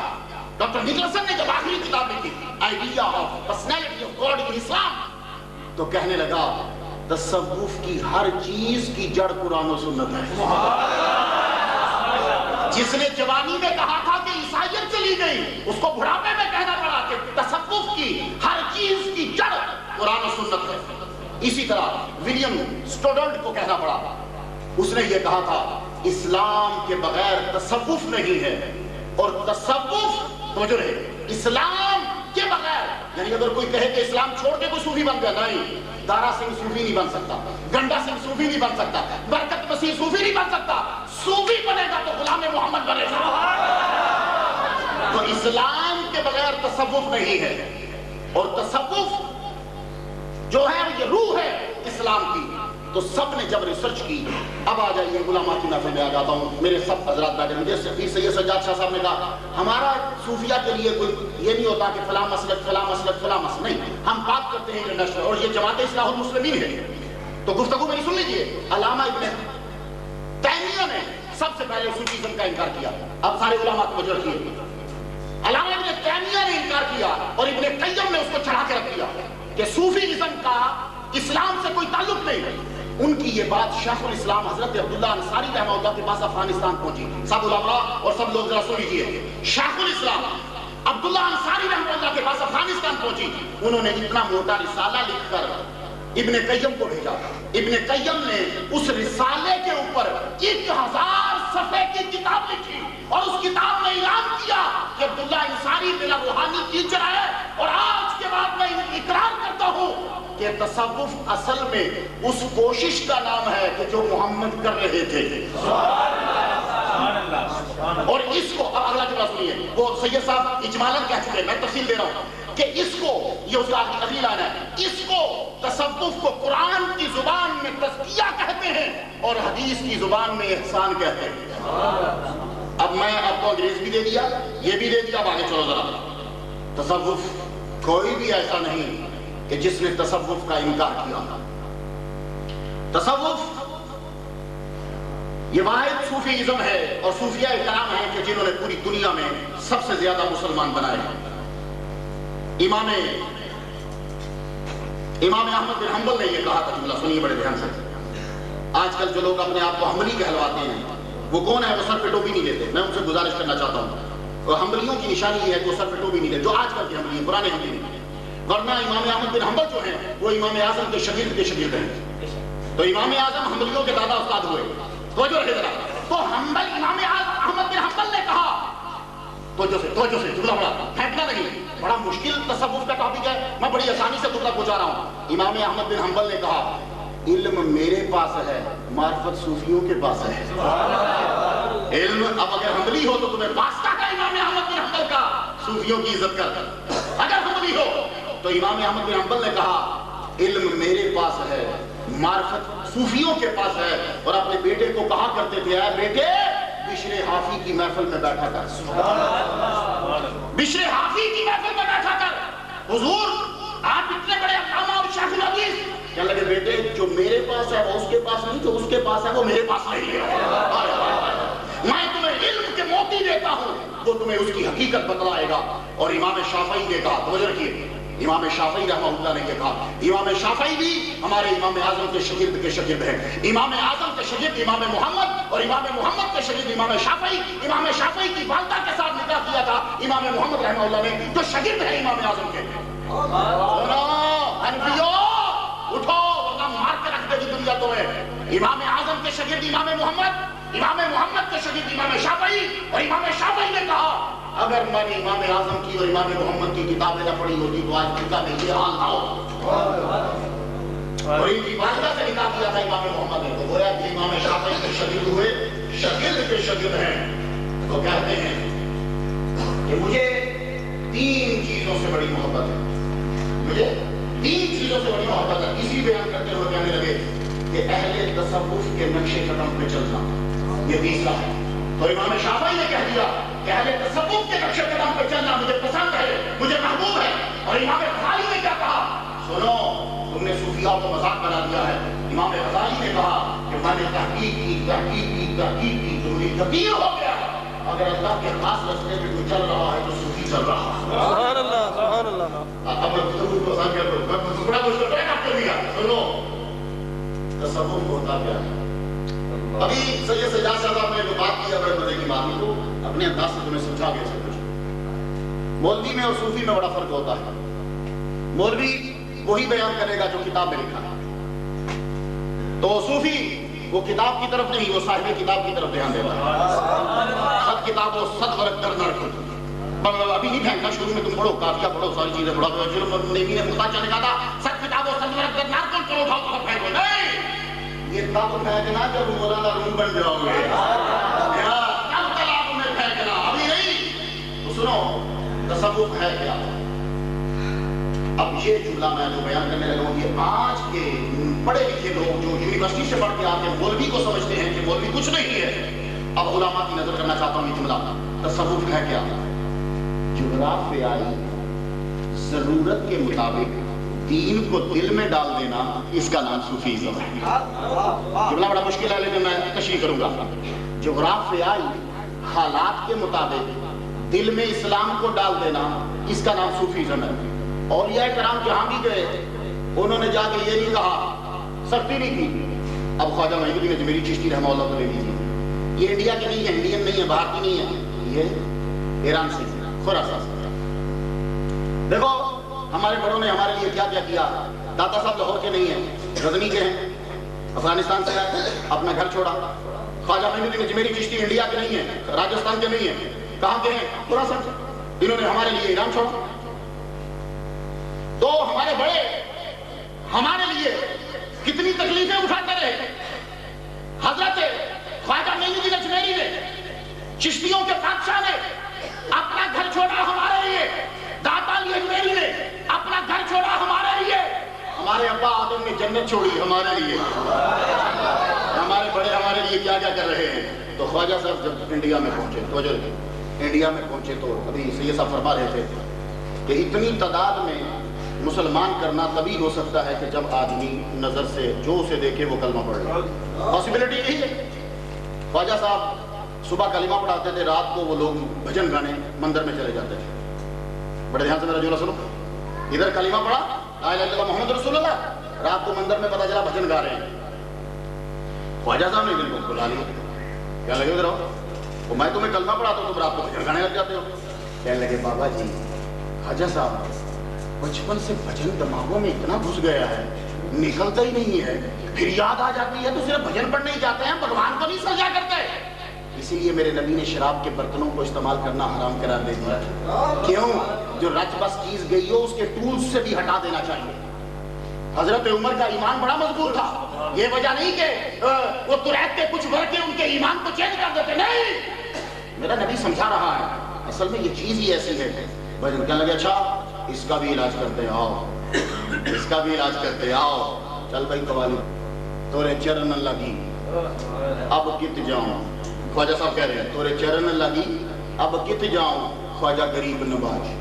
S1: ڈاکٹر نکلسن نے جب آخری کتاب لکھی idea of personality of God in Islam, تو کہنے لگا تصوف کی ہر چیز کی جڑ قرآن و سنت ہے۔ جس نے جوانی میں کہا تھا کہ عیسائیت سے لی گئی، اس کو بڑھاپے میں کہنا پڑا کہ تصوف کی ہر چیز کی جڑ قرآن و سنت ہے۔ اسی طرح ولیم سٹوڈلٹ کو کہنا پڑا، اس نے یہ کہا تھا اسلام کے بغیر تصوف نہیں ہے، اور تصوف توجہ رہے اسلام کے بغیر، یعنی اگر کوئی کہے کہ اسلام چھوڑ کے کوئی صوفی بن گیا، نہیں، دارا سنگھ صوفی نہیں بن سکتا، گنڈا سنگھ صوفی نہیں بن سکتا، برکت مسیح صوفی نہیں بن سکتا۔ صوفی بنے گا تو غلام محمد بنے گا۔ تو اسلام کے بغیر تصوف نہیں ہے، اور تصوف جو ہے یہ روح ہے اسلام کی۔ تو سب نے جب ریسرچ کی، اب آ جائیے علماء کی محفل میں آ جاتا ہوں، میرے سب حضرات بیٹھے، مجھے پیر سید سجاد شاہ صاحب نے کہا ہمارا صوفیہ کے لیے کوئی یہ نہیں ہوتا کہ فلاں مسلک فلاں مسلک فلاں مسلک، نہیں، ہم بات کرتے ہیں انٹرنیشنل، اور یہ جماعت اصلاح المسلمین ہے۔ تو گفتگو میری سن لیجیے، علامہ ابن تیمیہ نے سب سے پہلے صوفیزم کا انکار کیا، اب سارے علماء کو توجہ رکھیے۔ علامہ ابن
S2: تیمیہ نے انکار کیا اور ابن قیم نے اس کو چڑھا کے رکھ دیا کہ صوفی ازم کا اسلام سے کوئی تعلق نہیں. ان کی یہ بات شیخ الاسلام حضرت عبداللہ انصاری رحمہ اللہ کے پاس افغانستان پہنچی. سب علماء اور سب لوگ ذرا سن لیجیے. شیخ الاسلام عبداللہ انصاری رحمہ اللہ کے پاس افغانستان پہنچی. انہوں نے اتنا موٹا رسالہ لکھ کر ابن قیم کو بھیجا. ابن قیم نے اس رسالے کے اوپر 1000 صفحے کی کتاب لکھی اور اس کتاب میں اعلان کیا کہ عبداللہ انصاری میرا روحانی ٹیچر ہے اور آج کے بعد میں اقرار کرتا ہوں کہ تصوف اصل میں اس کوشش کا نام ہے کہ جو محمد کر رہے تھے. اور اس کو اب اگلا جملہ سنیے. وہ سید صاحب اجمالاً کہہ چکے, میں تفصیل دے رہا ہوں کہ اس کو, یہ اس کا اگلی لائن ہے, اس کو تصوف کو قرآن کی زبان میں تزکیہ کہتے ہیں اور حدیث کی زبان میں احسان کہتے ہیں. اب میں آپ کو انگریز بھی دے دیا, یہ بھی دے دیا, اب آگے چلو ذرا. تصوف کوئی بھی ایسا نہیں کہ جس نے تصوف کا انکار کیا. تصوف یہ واحد صوفی ازم ہے اور صوفیہ کرام ہیں کہ جنہوں نے پوری دنیا میں سب سے زیادہ مسلمان بنائے ہیں. امام احمد بن حنبل نے یہ کہا تھا, جملہ سنیے بڑے دھیان سے. آج کل جو لوگ اپنے آپ کو حنبلی کہلواتے ہیں وہ کون ہے؟ وہ سر پہ ٹوپی نہیں لیتے. میں ان سے گزارش کرنا چاہتا ہوں, اور حنبلیوں کی نشانی یہ ہے کہ وہ سر پہ ٹوپی نہیں لیتے, جو آج کل کے حنبلی ہیں, پرانے حنبلی نہیں. ورنہ امام احمد بن حنبل جو ہیں وہ امام اعظم کے شاگرد ہیں. تو امام اعظم حنبلیوں کے دادا استاد ہوئے. توجہ رہے ذرا. تو حنبل امام احمد بن حنبل نے کہا, توجہ سے جملہ بڑا پھینکنا نہیں, بڑا مشکل تصوف کا ٹاپک ہے, میں بڑی آسانی سے تم تک پہنچا رہا ہوں. امام احمد بن حنبل نے کہا علم میرے پاس ہے, معرفت صوفیوں کے پاس ہے. علم اب اگر حنبلی ہو تو تمہیں واسطہ کا امام احمد بن حنبل کا, صوفیوں کی عزت کر. اگر حنبلی ہو تو امام احمد بن حنبل نے کہا علم میرے پاس ہے, معرفت صوفیوں کے پاس ہے. اور اپنے بیٹے کو کہا کرتے تھے, اے بیٹے بشر حافی کی محفل میں بیٹھا کر, بشر حافی کی محفل میں بیٹھا کر. حضور آپ اتنے بڑے علامہ اور شیخ الحدیث, کہنے لگے بیٹے جو میرے پاس ہے وہ اس کے پاس نہیں, جو اس کے پاس ہے وہ میرے پاس نہیں ہے. میں تمہیں علم کے موتی دیتا ہوں, وہ تمہیں اس کی حقیقت بتلائے گا. اور امام شافعی نے کہا, توجہ رکھیے, امام شافعی رحمہ اللہ نے یہ کہا, امام شافعی بھی ہمارے امام اعظم کے شاگرد ہیں. امام اعظم کے شاگرد امام محمد اور امام محمد کے شاگرد امام شافعی. امام شافعی کی والدہ کے ساتھ نکاح کیا تھا امام محمد رحمہ اللہ نے, جو شاگرد ہیں امام اعظم کے. حنفیوں اٹھو ورنہ مار کے رکھ دے گی دنیا تمہیں. امام اعظم کے شاگرد امام محمد کے شاگرد امام شافعی, اور امام شافعی نے کہا اگر میں نے امام اعظم کی اور امام محمد کی کتابیں نہ پڑھی ہوتی تو آج دنیا میں یہ حال نہ ہو. اور ان کی والدہ سے نکاح کیا تھا امام محمد نے, تو گویا کہ امام شافعی کے شاگرد ہوئے, شاگرد کے شاگرد ہیں. تو کہتے ہیں کہ مجھے 3 چیزوں سے بڑی محبت ہے, مجھے 3 چیزوں سے بڑی محبت ہے. اسی بیان کرتے ہوئے کہنے لگے کہ اہل تصوف کے نقش قدم پہ چلنا, یہ تیسرا ہے. تو امام شافعی نے کہہ دیا کہ اہل تصوف کے نقش قدم پہ چلنا مجھے پسند ہے, مجھے محبوب ہے. اور امام غزالی نے کیا کہا, سنو تم نے صوفیاء کو مذاق بنا دیا ہے. امام غزالی نے کہا کہ میں نے تحقیق کی تو مجھے یقین ہو گیا اگر اللہ کے خاص راستے پہ کوئی چل رہا ہے تو صوفی چل رہا ہے. سبحان اللہ, سبحان اللہ. اب میں گفتگو کو آسان کر دوں, میں بڑا مشکل کر دیا. سنو تصوف ہوتا کیا ہے. ابھی سید سجاد صاحب نے جو بات کی ہے بڑے مزے کی بات ہے, تو اپنے انداز سے تمہیں سمجھا گیا سب کچھ. مولوی میں اور صوفی میں بڑا فرق ہوتا ہے. مولوی وہی بیان کرے گا جو کتاب میں لکھا ہے, تو صوفی وہ کتاب کی طرف نہیں, وہ صاحب کتاب کی طرف دھیان دیتا ہے. خط کتاب و صد ورق در نہ رکھو. ابھی نہیں پھینکنا, شروع میں تم پڑھو, کافیہ پڑھو, ساری چیزیں پڑھو. نیمی نے مدعا چلے گا تھا صد کتاب و صد ورق در نہ رکھو, چلو اٹھاؤ تو پھینکو. نہیں, یہ تب پھینکنا جب مولانا روم بن جاؤ گے, تب تالاب میں پھینکنا, ابھی نہیں. تو سنو تصوف ہے کیا. اب یہ جملہ میں جو بیان کرنے لگا ہوں, یہ آج کے پڑھے لکھے لوگ جو یونیورسٹی سے پڑھ کے آتے ہیں مولوی کو سمجھتے ہیں کہ مولوی کچھ نہیں ہے. اب علماء کی نظر کرنا چاہتا ہوں یہ جملہ, تصوف ہے کیا. جغرافیائی ضرورت کے مطابق دین کو دل میں ڈال دینا, اس کا نام صوفیزم ہے. جملہ بڑا مشکل ہے لیکن میں تشریح کروں گا. جغرافیائی حالات کے مطابق
S1: دل میں اسلام کو ڈال دینا، اس کا نام صوفیزم ہے۔ اولیاء کرام جہاں بھی گئے انہوں نے جا کے یہ نہیں کہا، سختی نہیں کی۔ اب خواجہ معین الدین اجمیری چشتی رحمہ اللہ کو لے لیجیے، یہ انڈیا کے نہیں ہے، انڈین نہیں ہے، بھارتی نہیں ہے، یہ ایران سے خراسان سے۔ دیکھو ہمارے بڑوں نے ہمارے لیے کیا کیا کیا۔ داتا صاحب لاہور کے نہیں ہیں، غزنی کے ہیں، افغانستان سے آئے، اپنا گھر چھوڑا۔ خواجہ معین الدین اجمیری چشتی انڈیا کے نہیں ہیں، راجستھان کے نہیں ہیں، کہاں کے ہیں؟ خراسان سے۔ انہوں نے ہمارے لیے ایران چھوڑا۔ تو ہمارے بڑے ہمارے لیے کتنی تکلیفیں اٹھاتے رہے۔ حضرت خواجہ معین الدین اجمیری نے، چشتیوں کے بادشاہ نے اپنا گھر چھوڑا ہمارے لیے، داتا علی اجمیری نے اپنا گھر چھوڑا ہمارے لیے، ہمارے ابا آدم نے جنت چھوڑی ہمارے لیے۔ ہمارے بڑے ہمارے لیے کیا کیا کر رہے ہیں۔ تو خواجہ صاحب جب انڈیا میں پہنچے، انڈیا میں پہنچے تو ابھی سید صاحب فرما رہے تھے کہ اتنی تعداد میں مسلمان کرنا تبھی ہو سکتا ہے کہ جب آدمی نظر سے جو اسے دیکھے وہ کلمہ پڑھ لے۔ پاسبلٹی یہی ہے۔ خواجہ صاحب صبح کلمہ پڑھاتے تھے، رات کو وہ لوگ بھجن گانے مندر میں چلے جاتے تھے۔ بڑے دھیان سے میرا جملہ سنو، ادھر کلمہ پڑھا لا الہ الا اللہ محمد رسول اللہ، رات کو مندر میں پتہ چلا بھجن گا رہے ہیں۔ خواجہ صاحب نے دل کو بلا لیا، کیا لگے ادھر آؤ، میں تمہیں کلمہ پڑھاتا ہوں، تم رات کو بھجن گانے لگ جاتے ہو۔ کہنے لگے بابا جی خواجہ صاحب بچپن سے بھجن دماغوں میں اتنا گھس گیا ہے، نکلتا ہی نہیں ہے، پھر یاد آ جاتی ہے تو صرف بھجن پڑھنے ہی جاتے ہیں، بھگوان کو نہیں سجا کرتے۔ اسی لیے میرے نبی نے شراب کے برتنوں کو استعمال کرنا حرام قرار دے دیا۔ کیوں؟ جو رچ بس چیز گئی ہو اس کے ٹولز سے بھی ہٹا دینا چاہیے۔ حضرت عمر کا ایمان بڑا مضبوط تھا، یہ وجہ نہیں کہ وہ تریت کے کچھ ورقے ان کے ایمان کو چینج کر دیتے، نہیں، میرا نبی سمجھا رہا ہے اصل میں یہ چیز ہی ایسی ہے۔ بھجن کہنے لگے اچھا اس کا بھی علاج کرتے ہیں، آؤ اس کا بھی علاج کرتے ہیں، آؤ چل بھائی قوالی تورے چرن لگی اب کت جاؤں۔ خواجہ صاحب کہہ رہے ہیں تورے چرن لگی اب کت جاؤں خواجہ غریب نواز۔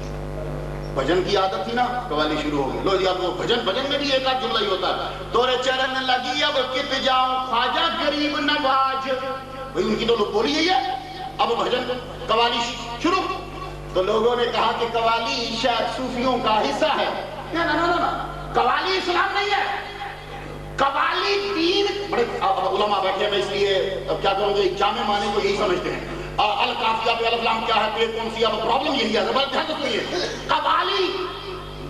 S1: بھجن کی عادت تھی نا، قوالی شروع ہو گئی۔ لو جی اب وہ بھجن میں بھی ایک آدھ جملہ ہی ہوتا ہے، تورے چرن لگی اب کت جاؤں خواجہ غریب نواز۔ بھئی ان کی تو بولی یہی ہے۔ اب بھجن قوالی شروع، تو لوگوں نے کہا کہ قوالی شاید صوفیوں کا حصہ ہے۔ نا قوالی اسلام نہیں ہے، قوالی دین۔ بڑے علماء بیٹھے میں اس لیے اب کیا کروں گے، جامع معنی کو یہی سمجھتے ہیں، القافیہ پہ الف لام کیا ہے، پہ کون سی، اب پرابلم یہی ہے۔ زبردست دھیان سے سنیے، قوالی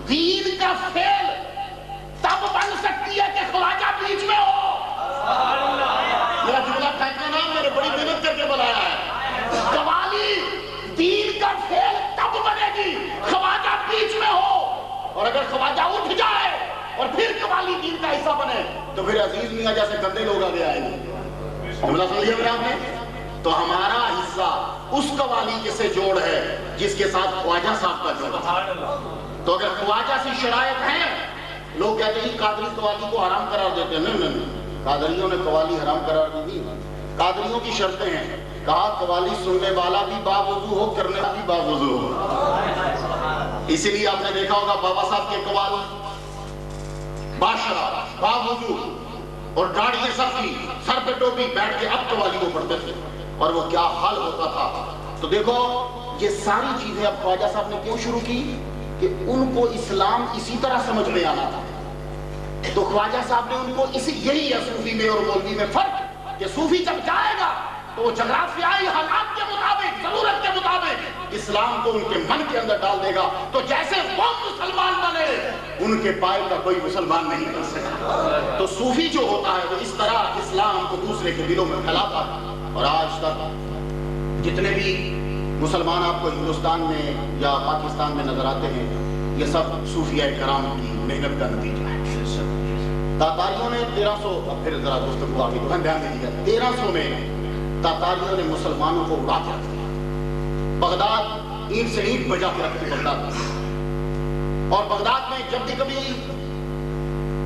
S1: دین کا فعل تب بن سکتی ہے کہ خواجہ بیچ میں ہو۔ میرا جملہ پھینکنا نہ، میں نے بڑی محنت کر کے بنایا ہے۔ قوالی دین کا فعل تب بنے گی خواجہ بیچ میں ہو، اور اگر خواجہ اٹھ جائے اور پھر قوالی دین کا حصہ بنے تو پھر عزیز میاں جیسے گندے لوگ آگے آئیں گے۔ جملہ سن لیا میرا آپ نے؟ تو ہمارا حصہ اس قوالی کے سے جوڑ ہے جس کے ساتھ خواجہ صاحب کا جوڑ ہے۔ تو اگر خواجہ سے شرائط ہیں، لوگ کہتے ہیں قادری قوالی کو حرام قرار دیتے ہیں، نہیں، قادریوں نے قوالی حرام قرار دی۔ قادریوں کی شرطیں ہیں، کہا قوالی سننے والا بھی باوضو ہو، کرنے والا بھی باوضو ہو۔ اسی لیے آپ نے دیکھا ہوگا بابا صاحب کے قوالی باشرہ باوضو اور داڑھی سب کی، سر پہ ٹوپی، بیٹھ کے اب قوالی کو پڑھتے تھے، اور وہ کیا حال ہوتا تھا۔ تو دیکھو یہ ساری چیزیں اب خواجہ صاحب نے کیوں شروع کی کہ ان کو اسلام اسی طرح سمجھ میں آنا تھا۔ تو خواجہ صاحب نے ان کو یہی ہے صوفی میں اور مولوی میں فرق، کہ صوفی جب جائے گا تو وہ جغرافیائی حالات کے مطابق، ضرورت کے مطابق اسلام کو ان کے من کے اندر ڈال دے گا، تو جیسے وہ مسلمان بنے ان کے پائے کا کوئی مسلمان نہیں بن سکتا۔ تو صوفی جو ہوتا ہے وہ اس طرح اسلام کو دوسرے کے دلوں میں پھیلاتا ہے۔ اور آج تک جتنے بھی مسلمان آپ کو ہندوستان میں یا پاکستان میں نظر آتے ہیں، یہ سب صوفیاء کرام کی محنت کا نتیجہ ہے۔ تاتاریوں نے 1300، اب پھر ذرا گفتگو آگے تو دھیان دیجیے، 1300 میں تاتاریوں نے مسلمانوں کو اڑا کے رکھ دیا، بغداد اینٹ سے اینٹ بجا کے رکھ دی بغداد میں۔ اور بغداد میں جب بھی کبھی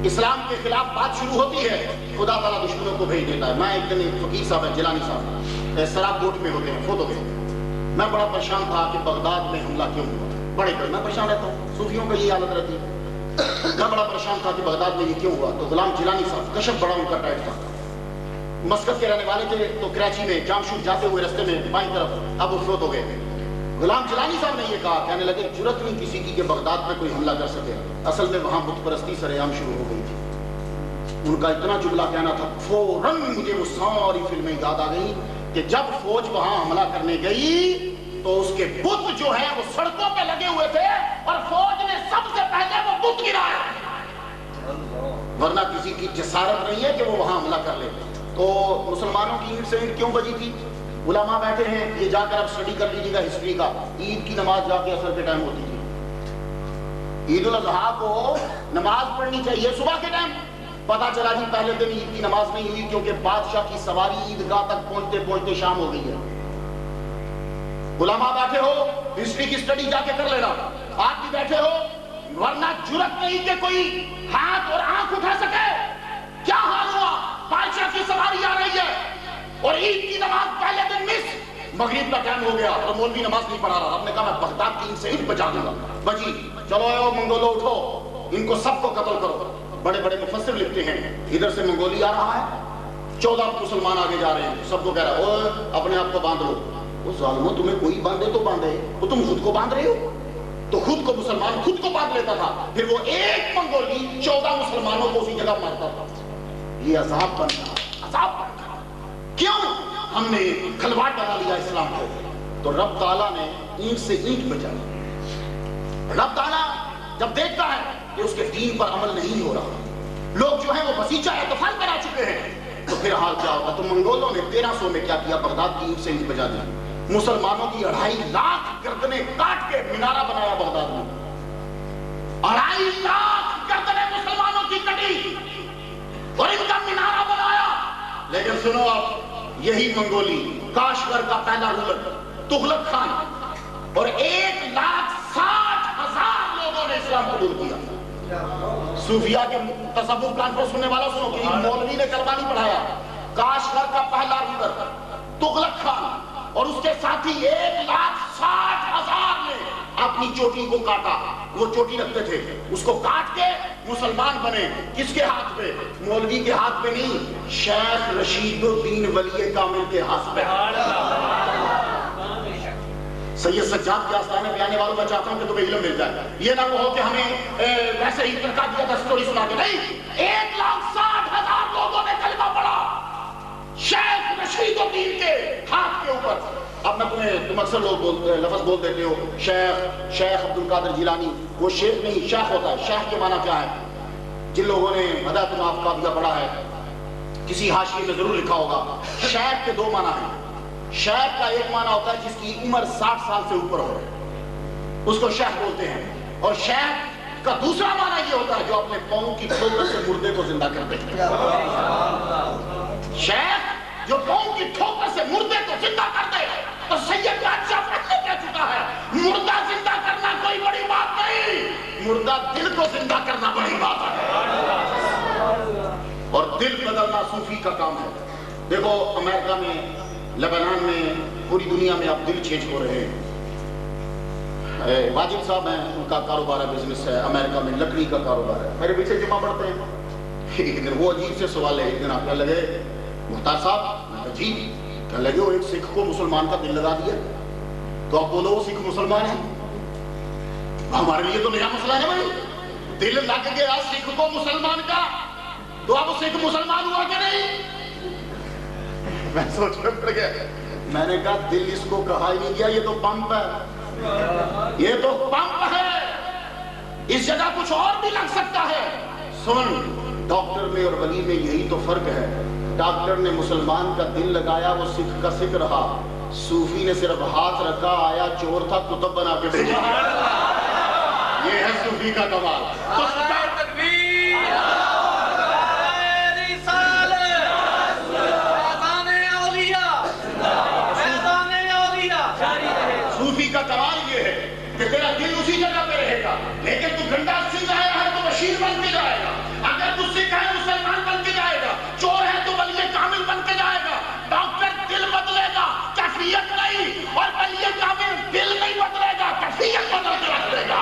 S1: اسلام کے خلاف بات شروع ہوتی ہے، خدا تعالیٰ دشمنوں کو بھیج دیتا ہے۔ میں ایک دن فقیر صاحب ہے، جیلانی صاحب سراب گوٹ میں ہوتے ہیں، فوت ہو گئے، میں بڑا پریشان تھا کہ بغداد میں حملہ کیوں ہوا، بڑے میں پریشان رہتا ہوں، صوفیوں کا یہ حالت رہتی ہے، میں بڑا پریشان تھا کہ بغداد میں یہ کیوں ہوا۔ تو غلام جیلانی صاحب کشف بڑا ان کا ٹائٹ تھا، مسقط کے رہنے والے تھے، تو کراچی میں جامشور جاتے ہوئے رستے میں بائیں طرف اب وہ فوت ہو گئے، غلام جیلانی صاحب نے یہ کہا، کہنے لگے جرت نہیں کسی کی کہ بغداد میں کوئی حملہ کر سکے، اصل میں وہاں بت پرستی سر عام شروع ہو گئی تھی۔ ان کا اتنا جملہ کہنا تھا، فوراً مجھے وہ ساری فلمیں یاد آ گئی کہ جب فوج وہاں حملہ کرنے گئی تو اس کے بت جو ہیں وہ سڑکوں پہ لگے ہوئے تھے اور فوج نے سب سے پہلے وہ بت گرایا، ورنہ کسی کی جسارت نہیں ہے کہ وہ وہاں حملہ کر لے۔ تو مسلمانوں کی اینٹ سے اینٹ کیوں بجی تھی؟ علماء بیٹھے ہیں، یہ جا کر اب اسٹڈی کر لیجیے گا ہسٹری کا، عید کی نماز جا کے اثر کے ٹائم ہوتی تھی، عید الاضحیٰ کو نماز پڑھنی چاہیے صبح کے ٹائم، پتا چلا جی پہلے دن عید کی نماز نہیں ہوئی کیونکہ بادشاہ کی سواری عیدگاہ تک پہنچتے پہنچتے شام ہو گئی ہے۔ علماء بیٹھے ہو، ہسٹری کی اسٹڈی جا کے کر لینا، آپ بھی بیٹھے ہو، ورنہ جرت نہیں کہ کوئی ہاتھ اور آنکھ اٹھا سکے۔ کیا حال ہوا؟ بادشاہ کی سواری آ رہی ہے اور عید کی نماز پہلے دن مس، مغرب کا ٹائم ہو گیا اور مولوی نماز نہیں پڑھا رہا، آپ نے کہا میں بغداد کی سے اینٹ بجا دوں گا، بجی، چلو اے منگولو اٹھو، ان کو سب کو قتل کرو۔ بڑے بڑے مفسر لکھتے ہیں ادھر سے منگولی آ رہا ہے، 14 مسلمان آگے جا رہے ہیں، سب کو کہہ رہا ہے اوہ اپنے آپ کو باندھ لو۔ وہ ظالموں تمہیں کوئی باندھے تو باندھے، وہ تم خود کو باندھ رہے ہو؟ تو خود کو مسلمان خود کو باندھ لیتا تھا، پھر وہ ایک منگولی 14 مسلمانوں کو اسی جگہ مارتا تھا۔ یہ عذاب بن رہا، عذاب بن رہا۔ کیوں؟ ہم نے کھلواڑ بنا لیا اسلام کو۔ تو رب تعالیٰ نے اینٹ سے اینٹ بچائی۔ رب تعالیٰ جب دیکھتا ہے کہ اس کے دین پر عمل نہیں ہو رہا، لوگ جو ہیں وہ بسیچہ احتفال کرا چکے ہیں، تو پھر حال کیا ہوگا؟ تو منگولوں نے 1300 میں کیا کیا؟ بغداد کی اینٹ سے اینٹ بجا دی، مسلمانوں کی 2.5 لاکھ گردنیں کاٹ کے مینارہ بنایا بغداد میں، 2.5 لاکھ گردنیں مسلمانوں کی کٹی اور ان کا مینارہ بنایا۔ لیکن سنو اب، یہی منگولی کاشغر کا پہلا رولر تغلق خان اور 1,60,000 لوگوں نے اسلام قبول کیا۔ صوفیہ کے تصوف کانفرنس سننے والا سنو کہ مولوی نے کلمہ نہیں پڑھایا، کاشغر کا پہلا رولر تغلق خان اور اس کے ساتھی 1,60,000 نے اپنی چوٹی کو کاٹا۔ وہ چوٹی رکھتے تھے، اس کو کاٹ کے مسلمان بنے۔ کس کے ہاتھ پہ؟ مولوی کے ہاتھ پہ نہیں، شیخ رشید الدین ولی کامل کے ہاتھ پہ۔ سید سجاد کے آستانے پہ آنے والوں میں چاہتا ہوں کہ تمہیں علم مل جائے، یہ نہ کہو کہ ہمیں ویسے ہی ترکا دیا تھا سٹوری سنا کے، نہیں، 1,60,000 لوگوں نے کلمہ پڑھا شیخ رشید الدین کے ہاتھ کے اوپر۔ اب میں تم اکثر لوگ لفظ بول دیتے ہو شیخ عبد القادر جیلانی، وہ شیخ نہیں شیخ ہوتا ہے۔ شیخ کے معنی کیا ہے؟ جن لوگوں نے ہدایت المعافقہ پڑھا ہے، کسی حاشیے میں ضرور لکھا ہوگا، شیخ کے 2 معنی ہیں۔ شیخ کا ایک معنی ہوتا ہے جس کی عمر 60 سال سے اوپر ہو، اس کو شیخ بولتے ہیں، اور شیخ کا دوسرا معنی یہ ہوتا ہے جو اپنے پاؤں کی ٹھوکر سے مردے کو زندہ کر دیتے ہیں۔ شیخ جو پاؤں کی ٹھوکر سے مردے کو زندہ کر دے، تو سید بادشاہ پہلے کہہ چکا ہے، مردہ زندہ کرنا کوئی بڑی بات نہیں، مردہ دل کو زندہ کرنا بڑی بات ہے، اور دل بدلنا صوفی کا کام ہے۔ دیکھو امریکہ میں، لبنان میں، پوری دنیا میں اب دل چینج ہو رہے ہیں۔ واجب صاحب ہیں، ان کا کاروبار ہے، بزنس ہے، امریکہ میں لکڑی کا کاروبار ہے، میرے پیچھے جمعہ پڑھتے ہیں۔ ایک دن وہ عجیب سے سوال ہے، ایک دن آپ کہنے لگے مختار صاحب، میں کہا جی، کہنے لگے وہ ایک سکھ کو مسلمان کا دل لگا دیا، تو اب بولو وہ سکھ مسلمان ہے؟ ہمارے لیے تو نیا مسئلہ ہے بھائی، دل لگ گیا سکھ کو مسلمان کا، تو اب سکھ مسلمان ہوا کہ نہیں؟ میں سوچ میں پڑ گیا، میں نے کہا دل اس کو کہا ہی نہیں گیا، یہ تو پمپ ہے، یہ تو پمپ ہے، اس جگہ کچھ اور بھی لگ سکتا ہے۔ سن، ڈاکٹر میں اور ولی میں یہی تو فرق ہے، ڈاکٹر نے مسلمان کا دل لگایا، وہ سکھ کا سکھ رہا، صوفی نے صرف ہاتھ رکھا، آیا چور تھا کتب بنا کے بھیجا۔ یہ ہے صوفی کا کمال۔ صوفی کا کمال یہ ہے کہ تیرا دل اسی جگہ پہ رہے گا، لیکن تو گنڈا سکھ آیا ہے تو بشیر بن کے جائے گا، اگر تو سکھ ہے مسلمان بن کے جائے گا، چور ہے تو ولی کامل بن کے جائے گا۔ ڈاکٹر دل بدلے گا، کیفیت نہیں، اور ولی کامل دل نہیں بدلے گا، کیفیت بدل کے رکھ دے گا۔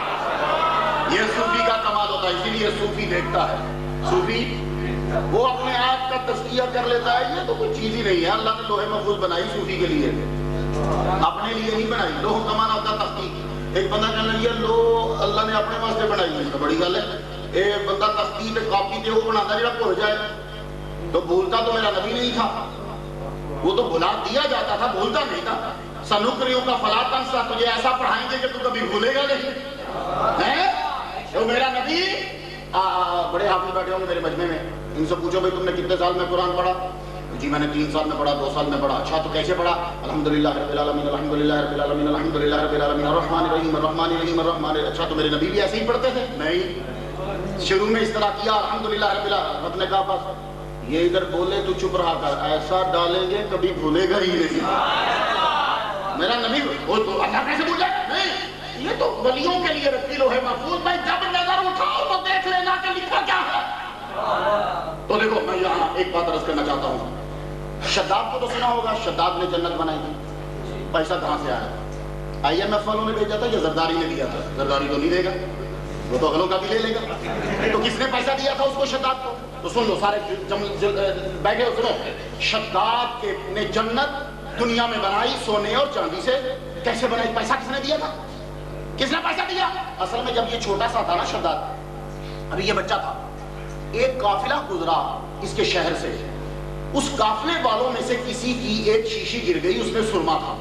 S1: یہ صوفی کا کمال ہوتا ہے، اسی لیے صوفی دیکھتا ہے، صوفی وہ اپنے آپ کا تزکیہ کر لیتا ہے، یہ تو کوئی چیز ہی نہیں ہے، اللہ نے لوہے محفوظ بنائی صوفی کے لیے، اپنے لیے نہیں بنائی. لوہ کا معنی ہوتا تختی. ایک بندہ کہنے لگا لو اللہ نے اپنے واسطے بنائی ہے تو بڑی گل ہے. ایک بندہ تختی تے کاپی تے وہ بناتا جڑا بھول جائے. تو بھولتا تو میرا نبی نہیں تھا, وہ تو بھلا دیا جاتا تھا, بھولتا نہیں تھا. سنکریوں کا فلا تنسا, تجھے ایسا پڑھائیں گے کہ تو کبھی بھولے گا نہیں ہے. تو میرا نبی بڑے حافظ بیٹھے ہوں گے میرے مجمع میں, ان سے پوچھو بھائی تم نے کتنے سال میں قرآن پڑھا؟ جی میں نے 3 سال میں پڑھا, 2 سال میں پڑھا. اچھا تو کیسے پڑھا؟ الحمدللہ رب العالمین الحمدللہ رب العالمین الحمدللہ رب العالمین الرحمن الرحیم الرحمن الرحیم الرحمن. اچھا تو میرے نبی بھی ایسے ہی پڑھتے تھے؟ نہیں, شروع میں اس طرح کیا الحمدللہ رب العالمین. رب نے کہا بس یہ ادھر بولے تو چپ رہا کر, ایسا ڈالیں گے کبھی بھولے گا ہی نہیں. میرا نبی وہ تو اللہ کیسے بھول جائے؟ نہیں, یہ تو ولیوں کے لیے رکھی لوہے محفوظ. بھائی جب نظر اٹھاؤ تو دیکھ لینا کہ لکھا کیا ہے. تو دیکھو میں یہاں ایک بات عرض کرنا چاہتا ہوں. شداد کو تو سنا ہوگا, شداد نے جنت بنائی تھی. پیسہ کہاں سے آیا؟ IMF والوں نے بھیجا تھا یا زرداری نے دیا تھا؟ زرداری تو نہیں دے گا, وہ تو اگلوں کا بھی لے لے گا. تو کس نے پیسہ دیا تھا اس کو, شداد کو؟ تو سن لو سارے بیٹھے ہو, سنو. شداد کے نے جنت دنیا میں بنائی سونے اور چاندی سے. کیسے بنائی؟ پیسہ کس نے دیا تھا؟ کس نے پیسہ دیا؟ اصل میں جب یہ چھوٹا سا تھا نا شداد, ابھی یہ بچہ تھا, ایک قافلہ گزرا اس کے شہر سے. اس قافلے والوں میں سے کسی کی ایک شیشی گر گئی, اس میں سرما تھا.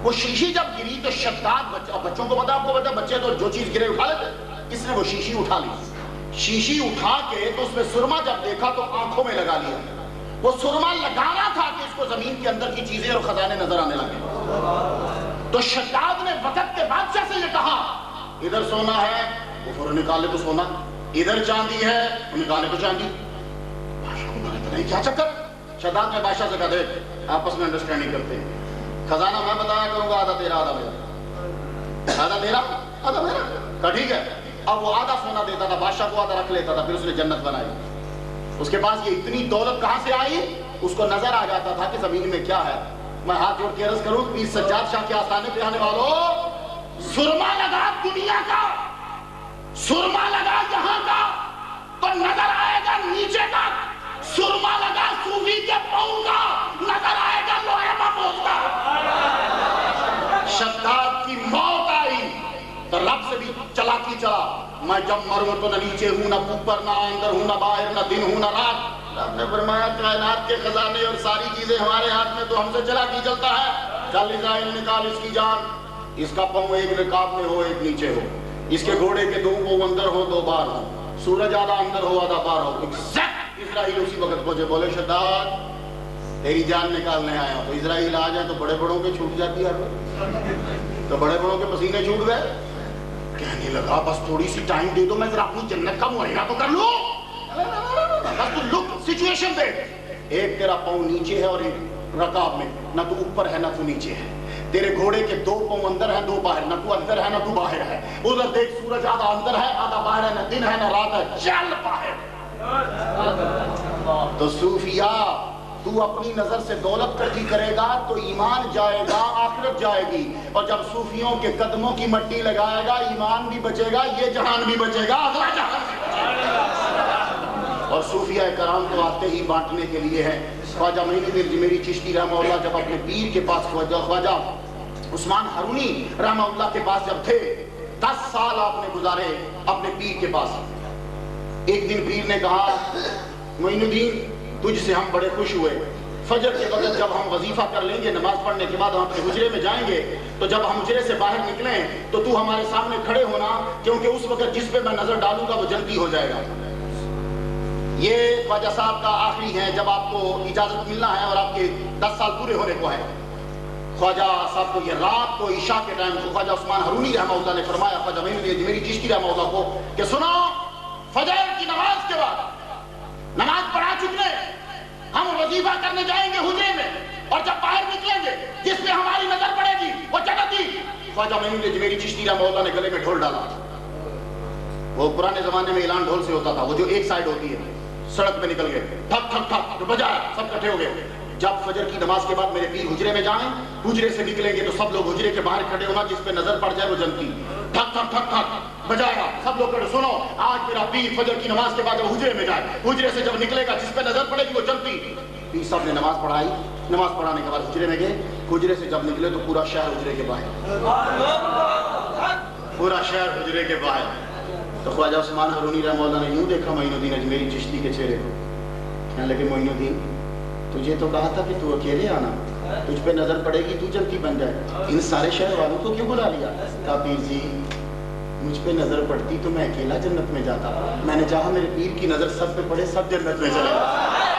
S1: وہ شیشی جب گری تو شداد بچوں کو پتا, آپ کو پتا بچے تو جو چیز گرے اٹھا لیتے, اس نے وہ شیشی اٹھا لی. شیشی اٹھا کے تو اس میں سرما جب دیکھا تو آنکھوں میں لگا لیا. وہ سرما لگانا تھا کہ اس کو زمین کے اندر کی چیزیں اور خزانے نظر آنے لگے. تو شداد نے وقت کے بادشاہ سے یہ کہا, ادھر سونا ہے وہ فوراً نکالے تو سونا, ادھر چاندی ہے وہ نکالے تو چاندی. نہیں کیا چکر. شداد نے بادشاہ سے کہا دیکھ آپس میں انڈرسٹینڈنگ کرتے ہیں, خزانہ میں بتایا کروں گا, آدھا تیرا آدھا میرا. آدھا تیرا آدھا میرا. کہا ٹھیک ہے. اب وہ آدھا سونا دیتا تھا بادشاہ کو, آدھا رکھ لیتا تھا. پھر اس نے جنت بنائی. اس کے پاس یہ اتنی دولت کہاں سے آئی؟ اس کو نظر آ جاتا تھا کہ زمین میں کیا ہے. میں ہاتھ جوڑ کے عرض کروں پیر سجاد شاہ کے آستانے پہ آنے والوں, سرما لگا دنیا کا, سرما لگا یہاں کا تو نظر آئے گا نیچے کا. سرما لگا صوفی کے پاؤں کا, نظر آئے گا لوہے محفوظ کا. شداد کی موت آئی تو رب سے بھی چلاکی چلا. میں جب مروں تو نہ نیچے ہوں نہ اوپر, نہ اندر ہوں نہ باہر, نہ دن ہوں نہ رات. رب نے فرمایا کائنات کے خزانے اور ساری چیزیں ہمارے ہاتھ میں, تو ہم سے چلاکی چلتا ہے. چل اسرائیل نکال اس کی جان. اس کا پاؤں ایک رکاب میں ہو ایک نیچے ہو, اس کے گھوڑے کے 2 پاؤں اندر ہو 2 باہر ہو, سورج آدھا اندر ہو آدھا باہر ہو. اسرائیل اسی وقت پہنچے. بولے شداد تیری جان نکالنے آیا ہوں. تو اسرائیل آ جائے تو بڑے بڑوں کے چھوٹ جاتی ہے, تو بڑے بڑوں کے پسینے چھوٹ گئے. کہنے لگا بس تھوڑی سی ٹائم دے دو, میں ذرا اپنی جنت کا معائنہ تو کر لوں. بس تو لک سچویشن دے. ایک تیرا پاؤں نیچے ہے اور ایک رکاب میں, نہ تو اوپر ہے نہ تو نیچے ہے. تیرے گھوڑے کے 2 پاؤں اندر ہیں 2 باہر, نہ تو اندر ہے نہ تو باہر ہے. ادھر دیکھ سورج آدھا اندر ہے آدھا باہر ہے, نہ دن ہے نہ رات ہے, چل باہر. تو صوفیاء تو اپنی نظر سے دولت کٹھی کرے گا تو ایمان جائے گا, آخرت جائے گی. اور جب صوفیوں کے قدموں کی مٹی لگائے گا ایمان بھی بچے گا, یہ جہان بھی بچے گا, اگلا جہان بھی بچے گا. اور صوفیاء کرام تو آتے ہی بانٹنے کے لیے ہیں. خواجہ میری چشتی رحمہ اللہ جب اپنے پیر کے پاس, خواجہ عثمان ہرونی رحمہ اللہ کے پاس جب تھے, 10 سال آپ نے گزارے اپنے پیر کے پاس. ایک دن پیر نے کہا معین الدین تجھ سے ہم بڑے خوش ہوئے. فجر کے وقت جب ہم وظیفہ کر لیں گے, نماز پڑھنے کے بعد ہم اپنے حجرے میں جائیں گے, تو جب ہم حجرے سے باہر نکلیں تو تو ہمارے سامنے کھڑے ہونا, کیونکہ اس وقت جس پہ میں نظر ڈالوں گا وہ جنتی ہو جائے گا. یہ خواجہ صاحب کا آخری ہے جب آپ کو اجازت ملنا ہے اور آپ کے 10 سال پورے ہونے کو ہے. خواجہ صاحب کو یہ رات کو عشاء کے ٹائم کو خواجہ عثمان ہرونی رحمہ اللہ نے فرمایا خواجہ میری چشتی رحمہ اللہ کو کہ سنو, فجر کی نماز کے بعد نماز پڑھا چکے, ہم وظیفہ کرنے جائیں گے حجرے میں, اور جب باہر نکلیں گے جس پہ ہماری نظر پڑے گی وہ جنتی. خواجہ میری چشتی رحمہ اللہ نے گلے میں ڈھول ڈالا. وہ پرانے زمانے میں اعلان ڈھول سے ہوتا تھا, وہ جو ایک سائیڈ ہوتی ہے. سڑک پہ نکل گئے, ٹھک ٹھک ٹھک بجایا, سب کٹھے ہو گئے. جب فجر کی نماز کے بعد میرے پیر حجرے میں جائیں, حجرے سے نکلیں گے تو سب لوگ حجرے کے باہر کھڑے ہونا, جس پہ نظر پڑ جائے وہ جنتی. ٹھک ٹھک ٹھک ٹھک بجایا, سب لوگ کہتے سنو آج میرا پیر فجر کی نماز کے بعد جب حجرے میں جائے, حجرے سے جب نکلے گا جس پہ نظر پڑے گی وہ جنتی. پیر صاحب نے نماز پڑھائی, نماز پڑھانے کے بعد حجرے میں گئے. حجرے سے جب نکلے تو پورا شہر حجرے کے باہر، پورا شہر حجرے کے باہر۔ تو خواجہ عثمان ہارونی رحمہ اللہ نے یوں دیکھا معین الدین اجمیری چشتی کے چہرے کو، کہنے لگے معین الدین تجھے تو کہا تھا کہ تو اکیلے آنا، تجھ پہ نظر پڑے گی تو جلدی بن جائے، ان سارے شہر والوں کو کیوں بلا لیا؟ کہا پیر جی مجھ پہ نظر پڑتی تو میں اکیلا جنت میں جاتا، میں نے چاہا میرے پیر کی نظر سب پہ پڑے سب جنت میں چلے جائے۔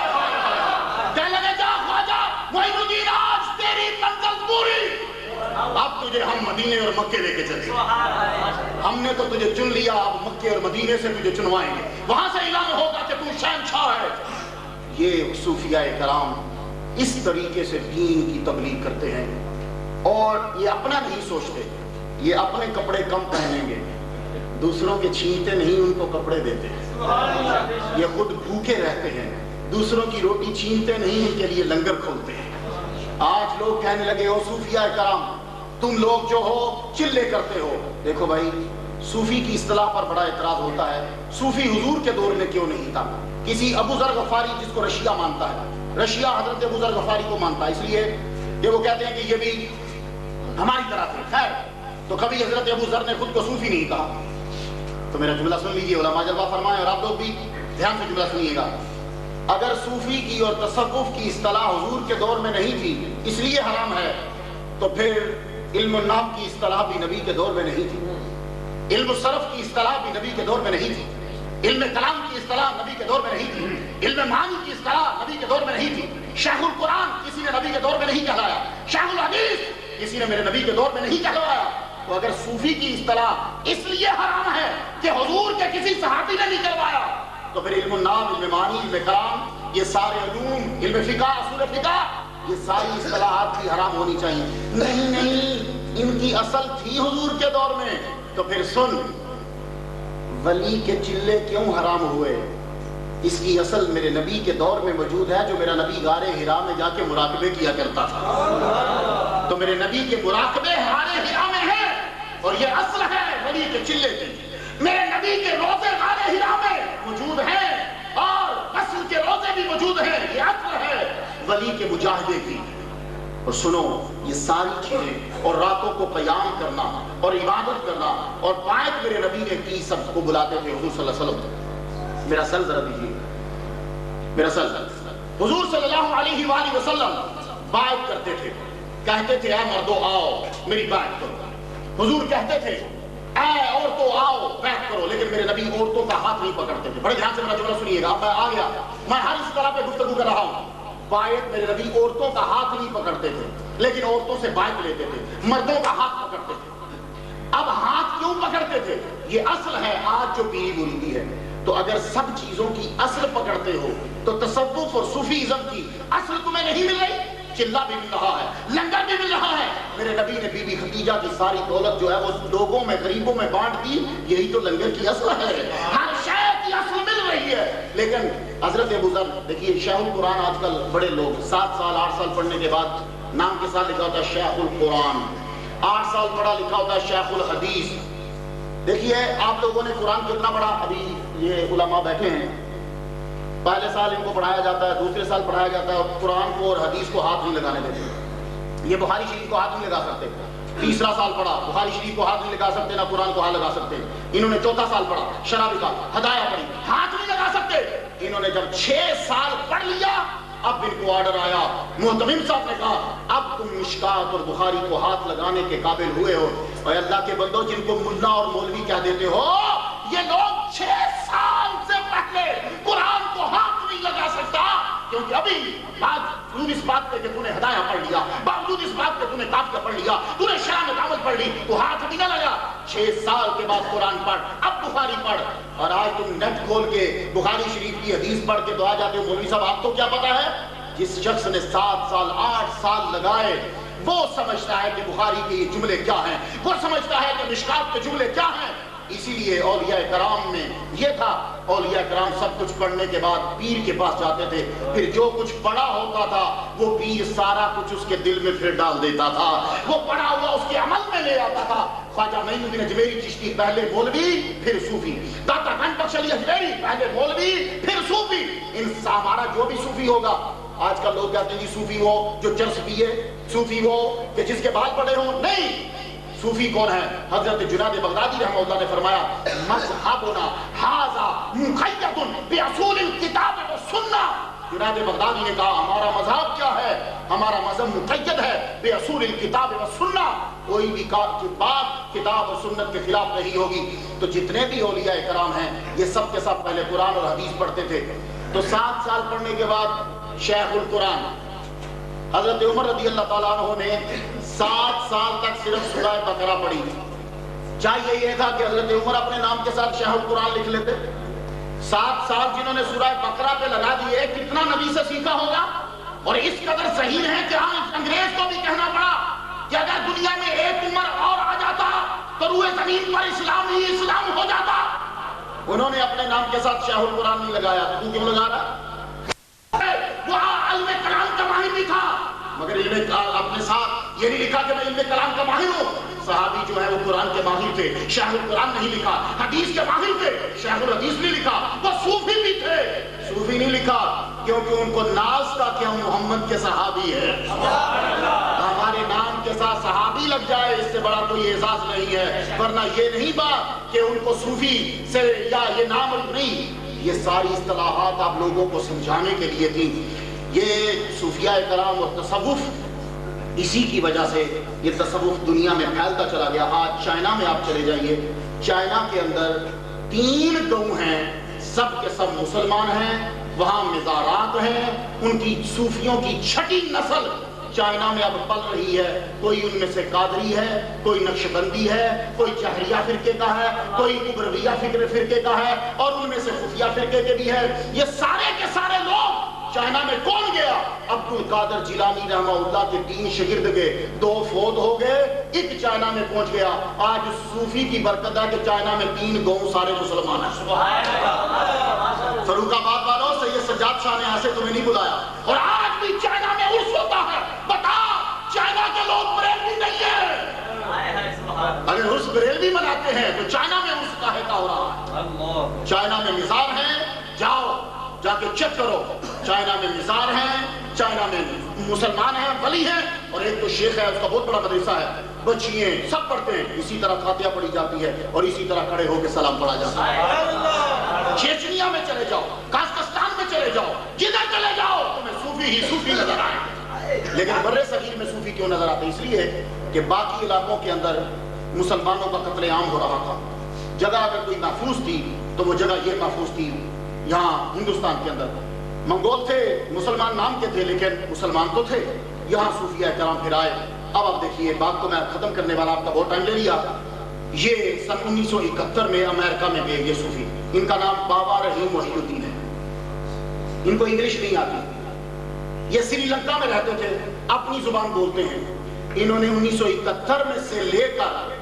S2: کہنے لگے جا خواجہ معین الدین آج تیری منزل پوری، اب تجھے ہم مدینے اور مکے لے کے چلیں، ہم نے تو تجھے چن لیا، اب مکے اور مدینے سے تجھے چنوائیں گے، وہاں سے اعلان ہوگا کہ تو شہنشاہ ہے۔
S1: یہ صوفیاء کرام اس طریقے سے دین کی تبلیغ کرتے ہیں، اور یہ اپنا نہیں سوچتے، یہ اپنے کپڑے کم پہنیں گے، دوسروں کے چھینتے نہیں ان کو کپڑے دیتے ہیں، یہ خود بھوکے رہتے ہیں، دوسروں کی روٹی چھینتے نہیں ان کے لیے لنگر کھولتے ہیں۔ آج لوگ کہنے لگے ہو صوفیاء کرام تم لوگ جو ہو چلے کرتے ہو، دیکھو بھائی صوفی کی اصطلاح پر بڑا اعتراض ہوتا ہے، صوفی حضور کے دور میں کیوں نہیں تھا؟ کسی ابو ذر غفاری جس کو رشیہ مانتا ہے، رشیہ حضرت ابو ذر غفاری کو مانتا ہے، اس لیے کہ وہ کہتے ہیں کہ یہ بھی ہماری طرح تھے۔ خیر تو کبھی حضرت ابو ذر نے خود کو صوفی نہیں کہا، تو میرا جملہ سن لیجئے، علماء جلوہ فرمائیں، اور آپ لوگ بھی دھیان سے جملہ سنیے گا۔ اگر صوفی کی اور تصوف کی اصطلاح حضور کے دور میں نہیں تھی اس لیے حرام ہے، تو پھر علم النحو کی اصطلاح بھی نبی کے دور میں نہیں تھی، علم الصرف کی اصطلاح بھی نبی کے دور میں نہیں تھی، علم کلام کی اصطلاح نبی کے دور میں نہیں تھی، علم معانی کی اصطلاح نبی کے دور میں نہیں تھی، شیخ القرآن کسی نے نبی کے دور میں نہیں کہلایا، شیخ الحدیث کسی نے میرے نبی کے دور میں نہیں کہلوایا۔ تو اگر صوفی کی اصطلاح اس لیے حرام ہے کہ حضور کے کسی صحابی نے نہیں کروایا، تو پھر علم النحو، علم معانی، علم کلام، یہ سارے علوم، علم فقہ، اصول فقہ، یہ ساری اصطلاحات بھی حرام ہونی چاہیے۔ نہیں ان کی اصل تھی حضور کے دور میں۔ تو پھر سن، ولی کے چلے کیوں حرام ہوئے؟ اس کی اصل میرے نبی کے دور میں موجود ہے، جو میرا نبی غار حرا میں جا کے مراقبے کیا کرتا تھا۔ تو میرے نبی کے مراقبے غار حرا میں ہیں، اور یہ اصل ہے ولی کے چلے کی۔ میرے نبی کے روزے غار حرا میں موجود ہیں، اور اصل کے روزے بھی موجود ہیں، یہ اصل ہے ولی کے مجاہدے کی۔ اور سنو، یہ ساری چیزیں اور راتوں کو قیام کرنا اور عبادت کرنا اور بات میرے نبی نے کی، سب کو بلاتے تھے حضور صلی اللہ علیہ وسلم۔ میرا سر ذرا دیجیے، میرا سر۔ حضور صلی اللہ علیہ وآلہ وسلم بات کرتے تھے، کہتے تھے اے مردو آؤ میری بات کرو۔ حضور کہتے تھے اے عورتوں آؤ بیعت کرو، لیکن میرے نبی عورتوں کا ہاتھ نہیں پکڑتے تھے۔ بڑے دھیان سے میرا جملہ سنیے گا، میں آ گیا، میں ہر اس طرح پہ گفتگو کر رہا ہوں۔ بایت میرے نبی عورتوں کا ہاتھ نہیں پکڑتے تھے، لیکن عورتوں سے بایت لیتے تھے، مردوں کا ہاتھ پکڑتے تھے۔ اب ہاتھ کیوں پکڑتے تھے؟ یہ اصل ہے آج جو پیری مریدی ہے۔ تو اگر سب چیزوں کی اصل پکڑتے ہو تو تصوف اور صوفیزم کی اصل تمہیں نہیں مل رہی؟ چلہ بھی مل رہا ہے، لنگر بھی مل رہا ہے۔ میرے نبی نے بی بی خدیجہ کی ساری دولت جو ہے وہ لوگوں میں، غریبوں میں بانٹ دی، یہی تو لنگر کی اصل ہے۔ ہر شے کی اصل مل رہی ہے۔ لیکن حضرت ابو ذر دیکھیے، شیخ القرآن آج کل بڑے لوگ 7 سال 8 سال پڑھنے کے بعد نام کے ساتھ لکھا ہوتا ہے شیخ القرآن، 8 سال پڑھا لکھا ہوتا ہے شیخ الحدیث۔ دیکھیے آپ لوگوں نے قرآن کتنا پڑھا؟ ابھی یہ علماء بیٹھے ہیں، پہلے سال ان کو پڑھایا جاتا ہے، دوسرے سال پڑھایا جاتا ہے، اور قرآن کو اور حدیث کو ہاتھ نہیں لگانے دیتے۔ یہ بخاری شریف کو ہاتھ نہیں لگا سکتے۔ تیسرا سال پڑھا، بخاری شریف کو ہاتھ نہیں لگا سکتے، نہ قرآن کو ہاتھ لگا سکتے۔ انہوں نے چوتھا سال پڑھا، شرابی کا ہدایہ پڑھی، ہاتھ نہیں لگا سکتے۔ انہوں نے جب 6 سال پڑھ لیا، اب ان کو آرڈر آیا، محتمم صاحب نے کہا اب تم مشکات اور بخاری کو ہاتھ لگانے کے قابل ہوئے ہو۔ اور اللہ کے بندو، جن کو ملا اور مولوی کہہ دیتے ہو، یہ لوگ 6 سال سے پہلے قرآن کو ہاتھ نہیں لگا سکتا، کیونکہ ابھی باوجود اس بات پہ کہ تو نے ہدایہ پڑھ لیا، باوجود اس بات پہ تو نے قافیہ پڑھ لیا، تو نے شرح مقامت پڑھ لی، تو ہاتھ بھی نہ لگا۔ 6 سال کے بعد قرآن پڑھ، اب بخاری پڑھ۔ اور آج تم نیٹ کھول کے بخاری شریف کی حدیث پڑھ کے تو آ جاتے ہو، مولوی صاحب آپ کو کیا پتا ہے؟ جس شخص نے 7 سال 8 سال لگائے وہ سمجھتا ہے کہ بخاری کے یہ جملے کیا ہیں، وہ سمجھتا ہے کہ مشکات کے جملے کیا ہیں۔ اسی لیے اولیاء کرام میں یہ تھا، اولیاء کرام سب کچھ پڑھنے کے بعد پیر کے پاس جاتے تھے، پھر جو کچھ پڑھا ہوتا تھا وہ پیر سارا کچھ اس کے دل میں پھر ڈال دیتا تھا، وہ پڑھا ہوا اس کے عمل میں لے آتا تھا۔ خواجہ معین الدین اجمیری چشتی پہلے مولوی پھر صوفی، داتا گنج بخش علی اجمیری پہلے مولوی پھر صوفی۔ ان ہمارا جو بھی صوفی ہوگا
S2: آج کل لوگ کہتے ہیں جی صوفی وہ جو چرس پیے، صوفی وہ کہ جس کے بال بڑے ہوں. نہیں، صوفی کون ہے؟ حضرت جنید بغدادی رحمہ اللہ نے فرمایا مذہبنا ھذا مقید باصول الکتاب والسنہ. جنید بغدادی نے کہا ہمارا مذہب کیا ہے؟ ہمارا مذہب مقید ہے باصول الکتاب والسنہ. کوئی بھی بات کتاب و سنت کے خلاف نہیں ہوگی. تو جتنے بھی اولیاء کرام ہیں یہ سب کے سب پہلے قرآن اور حدیث پڑھتے تھے. تو 7 سال پڑھنے کے بعد شیخ القرآن حضرت عمر رضی اللہ تعالیٰ عنہ نے 7 سال تک صرف سورہ بقرہ پڑھی. چاہیے یہ تھا کہ حضرت عمر اپنے نام کے ساتھ شیخ القرآن لکھ لیتے. 7 سال جنہوں نے سورہ بقرہ پہ لگا دیے، کتنا نبی سے سیکھا ہوگا. اور اس قدر صحیح ہے کہ ہاں انگریز کو بھی کہنا پڑا کہ اگر دنیا میں ایک عمر اور آ جاتا تو روئے زمین پر اسلام ہی اسلام ہو جاتا. انہوں نے اپنے نام کے ساتھ شیخ القرآن نہیں لگایا. تو کیوں لگا رہا؟ وہاں علم کلام کا ماہر بھی تھا، مگر اپنے ساتھ یہ نہیں لکھا کہ میں علم کلام کا ماہر ہوں. صحابی جو ہے وہ قرآن کے ماہر تھے، شیخ القرآن نہیں لکھا. حدیث کے ماہر تھے، شیخ الحدیث نہیں لکھا. وہ صوفی بھی تھے، صوفی نہیں لکھا کیونکہ ان کو ناز تھا کہ ہم محمد کے صحابی ہیں. ہمارے نام کے ساتھ صحابی لگ جائے اس سے بڑا کوئی اعزاز نہیں ہے. ورنہ یہ نہیں بات کہ ان کو صوفی سے یا یہ نام نہیں. یہ ساری اصطلاحات آپ لوگوں کو سمجھانے کے لیے تھی. یہ صوفیاء کرام اور تصوف، اسی کی وجہ سے یہ تصوف دنیا میں پھیلتا چلا گیا. آج چائنا میں آپ چلے جائیے، چائنا کے اندر 3 گاؤں ہیں، سب کے سب مسلمان ہیں. وہاں مزارات ہیں. ان کی صوفیوں کی 6ٹھی نسل چائنا میں اب پل رہی ہے. کوئی ان میں سے قادری ہے، کوئی نقشبندی ہے، کوئی جہریہ فرقے کا ہے، کوئی کبرویہ فرقے کا ہے، اور ان میں سے خفیہ فرقے کے بھی ہے. یہ سارے کے سارے لوگ چائنا میں کون گیا؟ عبد القادر جیلانی رحمہ اللہ کے 3 شاگرد گئے. 2 فوت ہو گئے، 1 چائنا میں پہنچ گیا. آج صوفی کی برکت ہے کہ چائنا میں 3 گاؤں سارے مسلمان ہیں. فروخ آباد والوں سید سجاد شاہ نے ایسے تمہیں نہیں بلایا. اور آج بھی چائنا میں عرس ہوتا ہے. بتا چائنا کے لوگ بریلوی نہیں ہیں. اگر عرس بریلوی مناتے ہیں تو چائنا میں عرس کاہے کا ہو رہا ہے؟ چائنا میں مزار ہیں، جاؤ جا کے چیک کرو. چائنا میں مزار ہیں، چائنا میں مسلمان ہیں، ولی ہیں. اور ایک تو شیخ ہے، اس کا بہت بڑا مدرسہ ہے. بچیاں سب پڑھتے ہیں، اسی طرح فاتحہ پڑھی جاتی ہے اور اسی طرح کھڑے ہو کے سلام پڑھا جاتا ہے. چیچنیا میں چلے جاؤ، کازکستان میں چلے جاؤ، جدھر چلے جاؤ تمہیں صوفی ہی صوفی نظر آئے. لیکن بر صغیر میں صوفی کیوں نظر آتے؟ اس لیے کہ باقی علاقوں کے اندر مسلمانوں کا قتل عام ہو رہا تھا. جگہ اگر کوئی محفوظ تھی تو وہ جگہ یہ محفوظ تھی. یہاں ہندوستان کے اندر منگول تھے، مسلمان نام کے تھے لیکن مسلمان تو تھے. یہاں صوفیاء کرام پھر آئے. اب آپ دیکھیے، بات کو میں ختم کرنے والا، آپ کا بہت ٹائم لے لیا. یہ سن 1971 میں امریکہ میں گئے یہ صوفی. ان کا نام بابا رحیم محی الدین ہے. ان کو انگلش نہیں آتی. یہ سری لنکا میں رہتے تھے، اپنی زبان بولتے ہیں. انہوں نے 1971 میں سے لے کر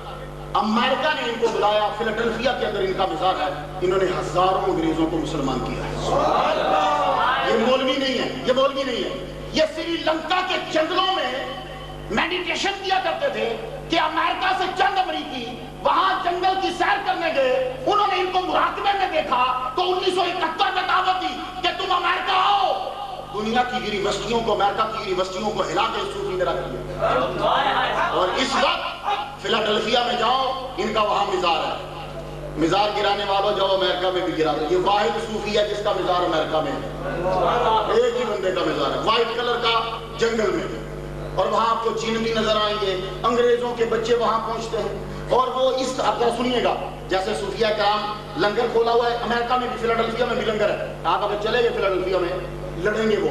S2: امریکہ نے ان کو بلایا. فیلاڈلفیا کے اندر ان کا مزار ہے. انہوں نے ہزاروں انگریزوں کو مسلمان کیا ہے. یہ مولوی نہیں ہے، یہ مولوی نہیں ہے. یہ سری لنکا کے جنگلوں میں میڈیٹیشن کیا کرتے تھے کہ امریکہ سے چند امریکی وہاں جنگل کی سیر کرنے گئے. انہوں نے ان کو مراقبے میں دیکھا تو 1971 میں دعوت دی کہ تم امریکہ آؤ. دنیا کی یونیورسٹیوں کو، امریکہ کی یونیورسٹیوں کو ہلا کے صوفی نے رکھ دیا. اور اس وقت فیلاڈلفیا میں جاؤ، ان کا وہاں مزار ہے. مزار گرانے والوں جاؤ امریکہ میں بھی گرا دو. یہ واحد صوفی ہے جس کا مزار امریکہ میں ہے. ایک ہی بندے کا مزار ہے، وائٹ کلر کا، جنگل میں. اور وہاں آپ کو جن بھی نظر آئیں گے. انگریزوں کے بچے وہاں پہنچتے ہیں اور وہ اس آپ سنیے گا، جیسے صوفیاء کرام لنگر کھولا ہوا ہے امریکہ میں بھی، فیلاڈلفیا میں بھی لنگر ہے. آپ اگر چلے گئے فیلاڈلفیا میں، لڑیں گے وہ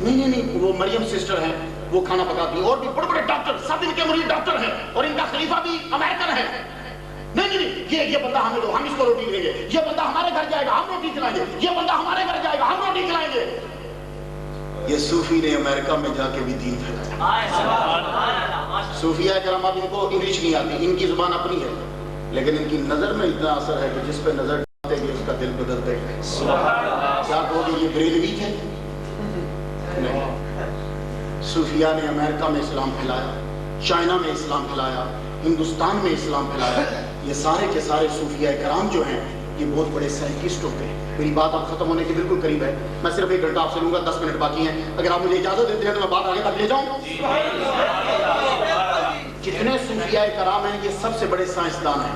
S2: نہیں، وہ مریم سسٹر ہیں، وہ کھانا پکاتی ہیں. اور بھی بڑے بڑے ڈاکٹر، سب ان کے مرید ڈاکٹر ہیں اور ان کا خلیفہ بھی امریکن ہے. نہیں یہ بندہ ہمیں دو، ہم اس کو روٹی دیں گے. یہ بندہ ہمارے گھر جائے گا، ہم روٹی کھلائیں گے. یہ بندہ ہمارے گھر جائے گا، ہم روٹی کھلائیں گے. یہ صوفی نے امریکہ میں جا کے بھی دین پھیلایا. صوفیاء کرام، اب ان کو انگلش نہیں آتی، ان کی زبان اپنی ہے، لیکن ان کی نظر میں اتنا اثر ہے کہ جس پہ نظر ڈالتے گئے اس کا دل بدلتے گئے. کیا کہو گے یہ بریلوی تھے؟ نہیں. صوفیاء نے امریکہ میں اسلام پھیلایا، چائنا میں اسلام پھیلایا، ہندوستان میں اسلام پھیلایا. یہ سارے کے سارے صوفیاء کرام جو ہیں یہ بہت بڑے سائنٹسٹ ہوتے ہیں. میری بات اب ختم ہونے کے بالکل قریب ہے. میں صرف 1 گھنٹہ آپ سے لوں گا, 10 منٹ باقی ہیں. اگر آپ مجھے اجازت دیتے ہیں تو میں بات آگے تک لے جاؤں. جتنے صوفیاء کرام ہیں یہ سب سے بڑے سائنسدان ہیں.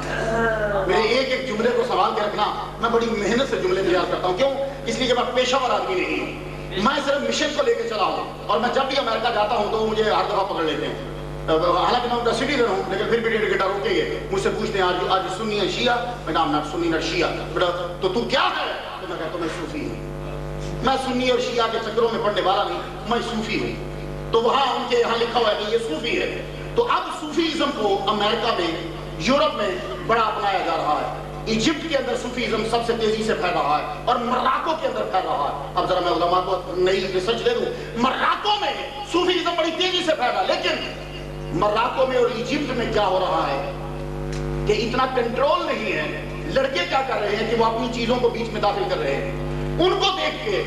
S2: میرے ایک جملے کو سنبھال کے رکھنا. میں بڑی محنت سے جملے تیار کرتا ہوں. کیوں؟ اس لیے کہ میں پیشہ ور آدمی نہیں ہوں. میں صرف مشن کو لے کے چلا ہوں, اور میں جب بھی امریکہ جاتا ہوں تو مجھے ہر دفعہ پکڑ لیتے ہیں. حالانکہ میں ان کا سٹیزن ہوں, لیکن پھر بھی 1.5 گھنٹہ روکیں گے. مجھ سے پوچھتے ہیں آج سنی ہے شیعہ؟ میں نام نہ سنی نہ شیعہ. بیٹا تو کیا ہے؟ تو میں کہتا ہوں میں صوفی ہوں. میں سنی اور شیعہ کے چکروں میں پڑنے والا نہیں, میں صوفی ہوں. تو وہاں ان کے یہاں لکھا ہوا ہے کہ یہ صوفی ہے. تو اب صوفیزم کو امریکہ میں, یورپ میں بڑا اپنایا جا رہا ہے. ایجپٹ کے اندر صوفیزم سب سے تیزی سے پھیل رہا ہے, اور مراکو کے اندر پھیل رہا ہے. اب ذرا میں علماء کو نئی ریسرچ دے دوں. مراکو میں صوفیزم بڑی تیزی سے پھیلا, لیکن مراکو میں اور ایجپٹ میں کیا ہو رہا ہے کہ اتنا کنٹرول نہیں ہے. لڑکے کیا کر رہے ہیں کہ وہ اپنی چیزوں کو بیچ میں داخل کر رہے ہیں. ان کو دیکھ کے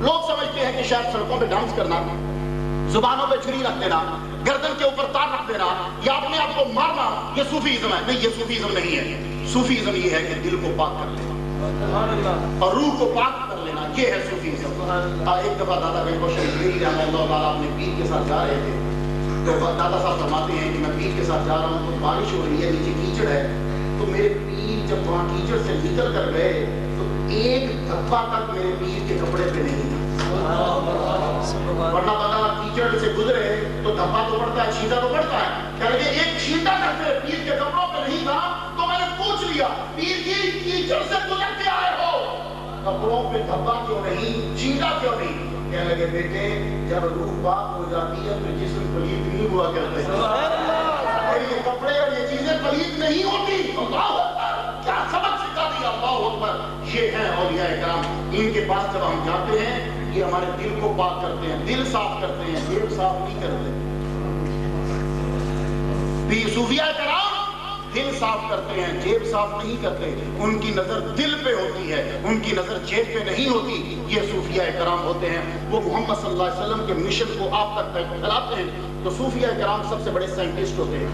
S2: لوگ سمجھتے ہیں کہ شاید سڑکوں پہ ڈانس کرنا, زبانوں پہ چھری رکھ دینا, گردن کے اوپر تار رکھ دینا, یا اپنے آپ کو مارنا یہ صوفیزم ہے. نہیں, یہ صوفیزم نہیں ہے. صوفیزم یہ ہے کہ دل کو پاک کر لینا اور روح کو پاک کر لینا, یہ ہے صوفیزم. ایک دفعہ دادا گنج بخش رحمہ اللہ تعالیٰ اپنے پیر کے ساتھ جا رہے تھے. تو دادا صاحب فرماتے ہیں کہ میں پیر کے ساتھ جا رہا ہوں, تو بارش ہو رہی ہے, نیچے کیچڑ ہے. تو میرے پیر جب وہاں کیچڑ سے نکل کر گئے تو ایک دھبا تک میرے پیر کے کپڑے پہ نہیں تھا. ورنہ دادا کیچڑ سے گزرے تو دھبا تو پڑتا ہے, چھینٹا تو پڑتا ہے. کہہ لگے ایک چھینٹا تک میرے پیر کے کپڑوں پہ نہیں تھا. تو میں نے پوچھ لیا, پیر کی کیچڑ سے گزر کے آئے ہو, کپڑوں پہ دھبا کیوں نہیں, چھینٹا کیوں نہیں؟ کہنے لگے بیٹے جب روح پاک ہو جاتی ہے تو جسم پلید نہیں ہوا کرتے. یہ کپڑے اور یہ چیزیں پلید نہیں ہوتی. اللہ اکبر, کیا سبق سکھا دیا. اللہ اکبر. یہ ہیں اولیاء کرام. ان کے پاس جب ہم جاتے ہیں یہ ہمارے دل کو پاک کرتے ہیں, دل صاف کرتے ہیں, جیب صاف نہیں کرتے. صوفیاء کرام دل صاف کرتے ہیں, جیب صاف نہیں کرتے. ان کی نظر دل پہ ہوتی ہے, ان کی نظر جیب پہ نہیں ہوتی. یہ صوفیاء کرام ہوتے ہیں. وہ محمد صلی اللہ علیہ وسلم کے مشن کو آپ تک پھیلاتے ہیں. تو صوفیاء کرام سب سے بڑے سائنٹسٹ ہوتے ہیں.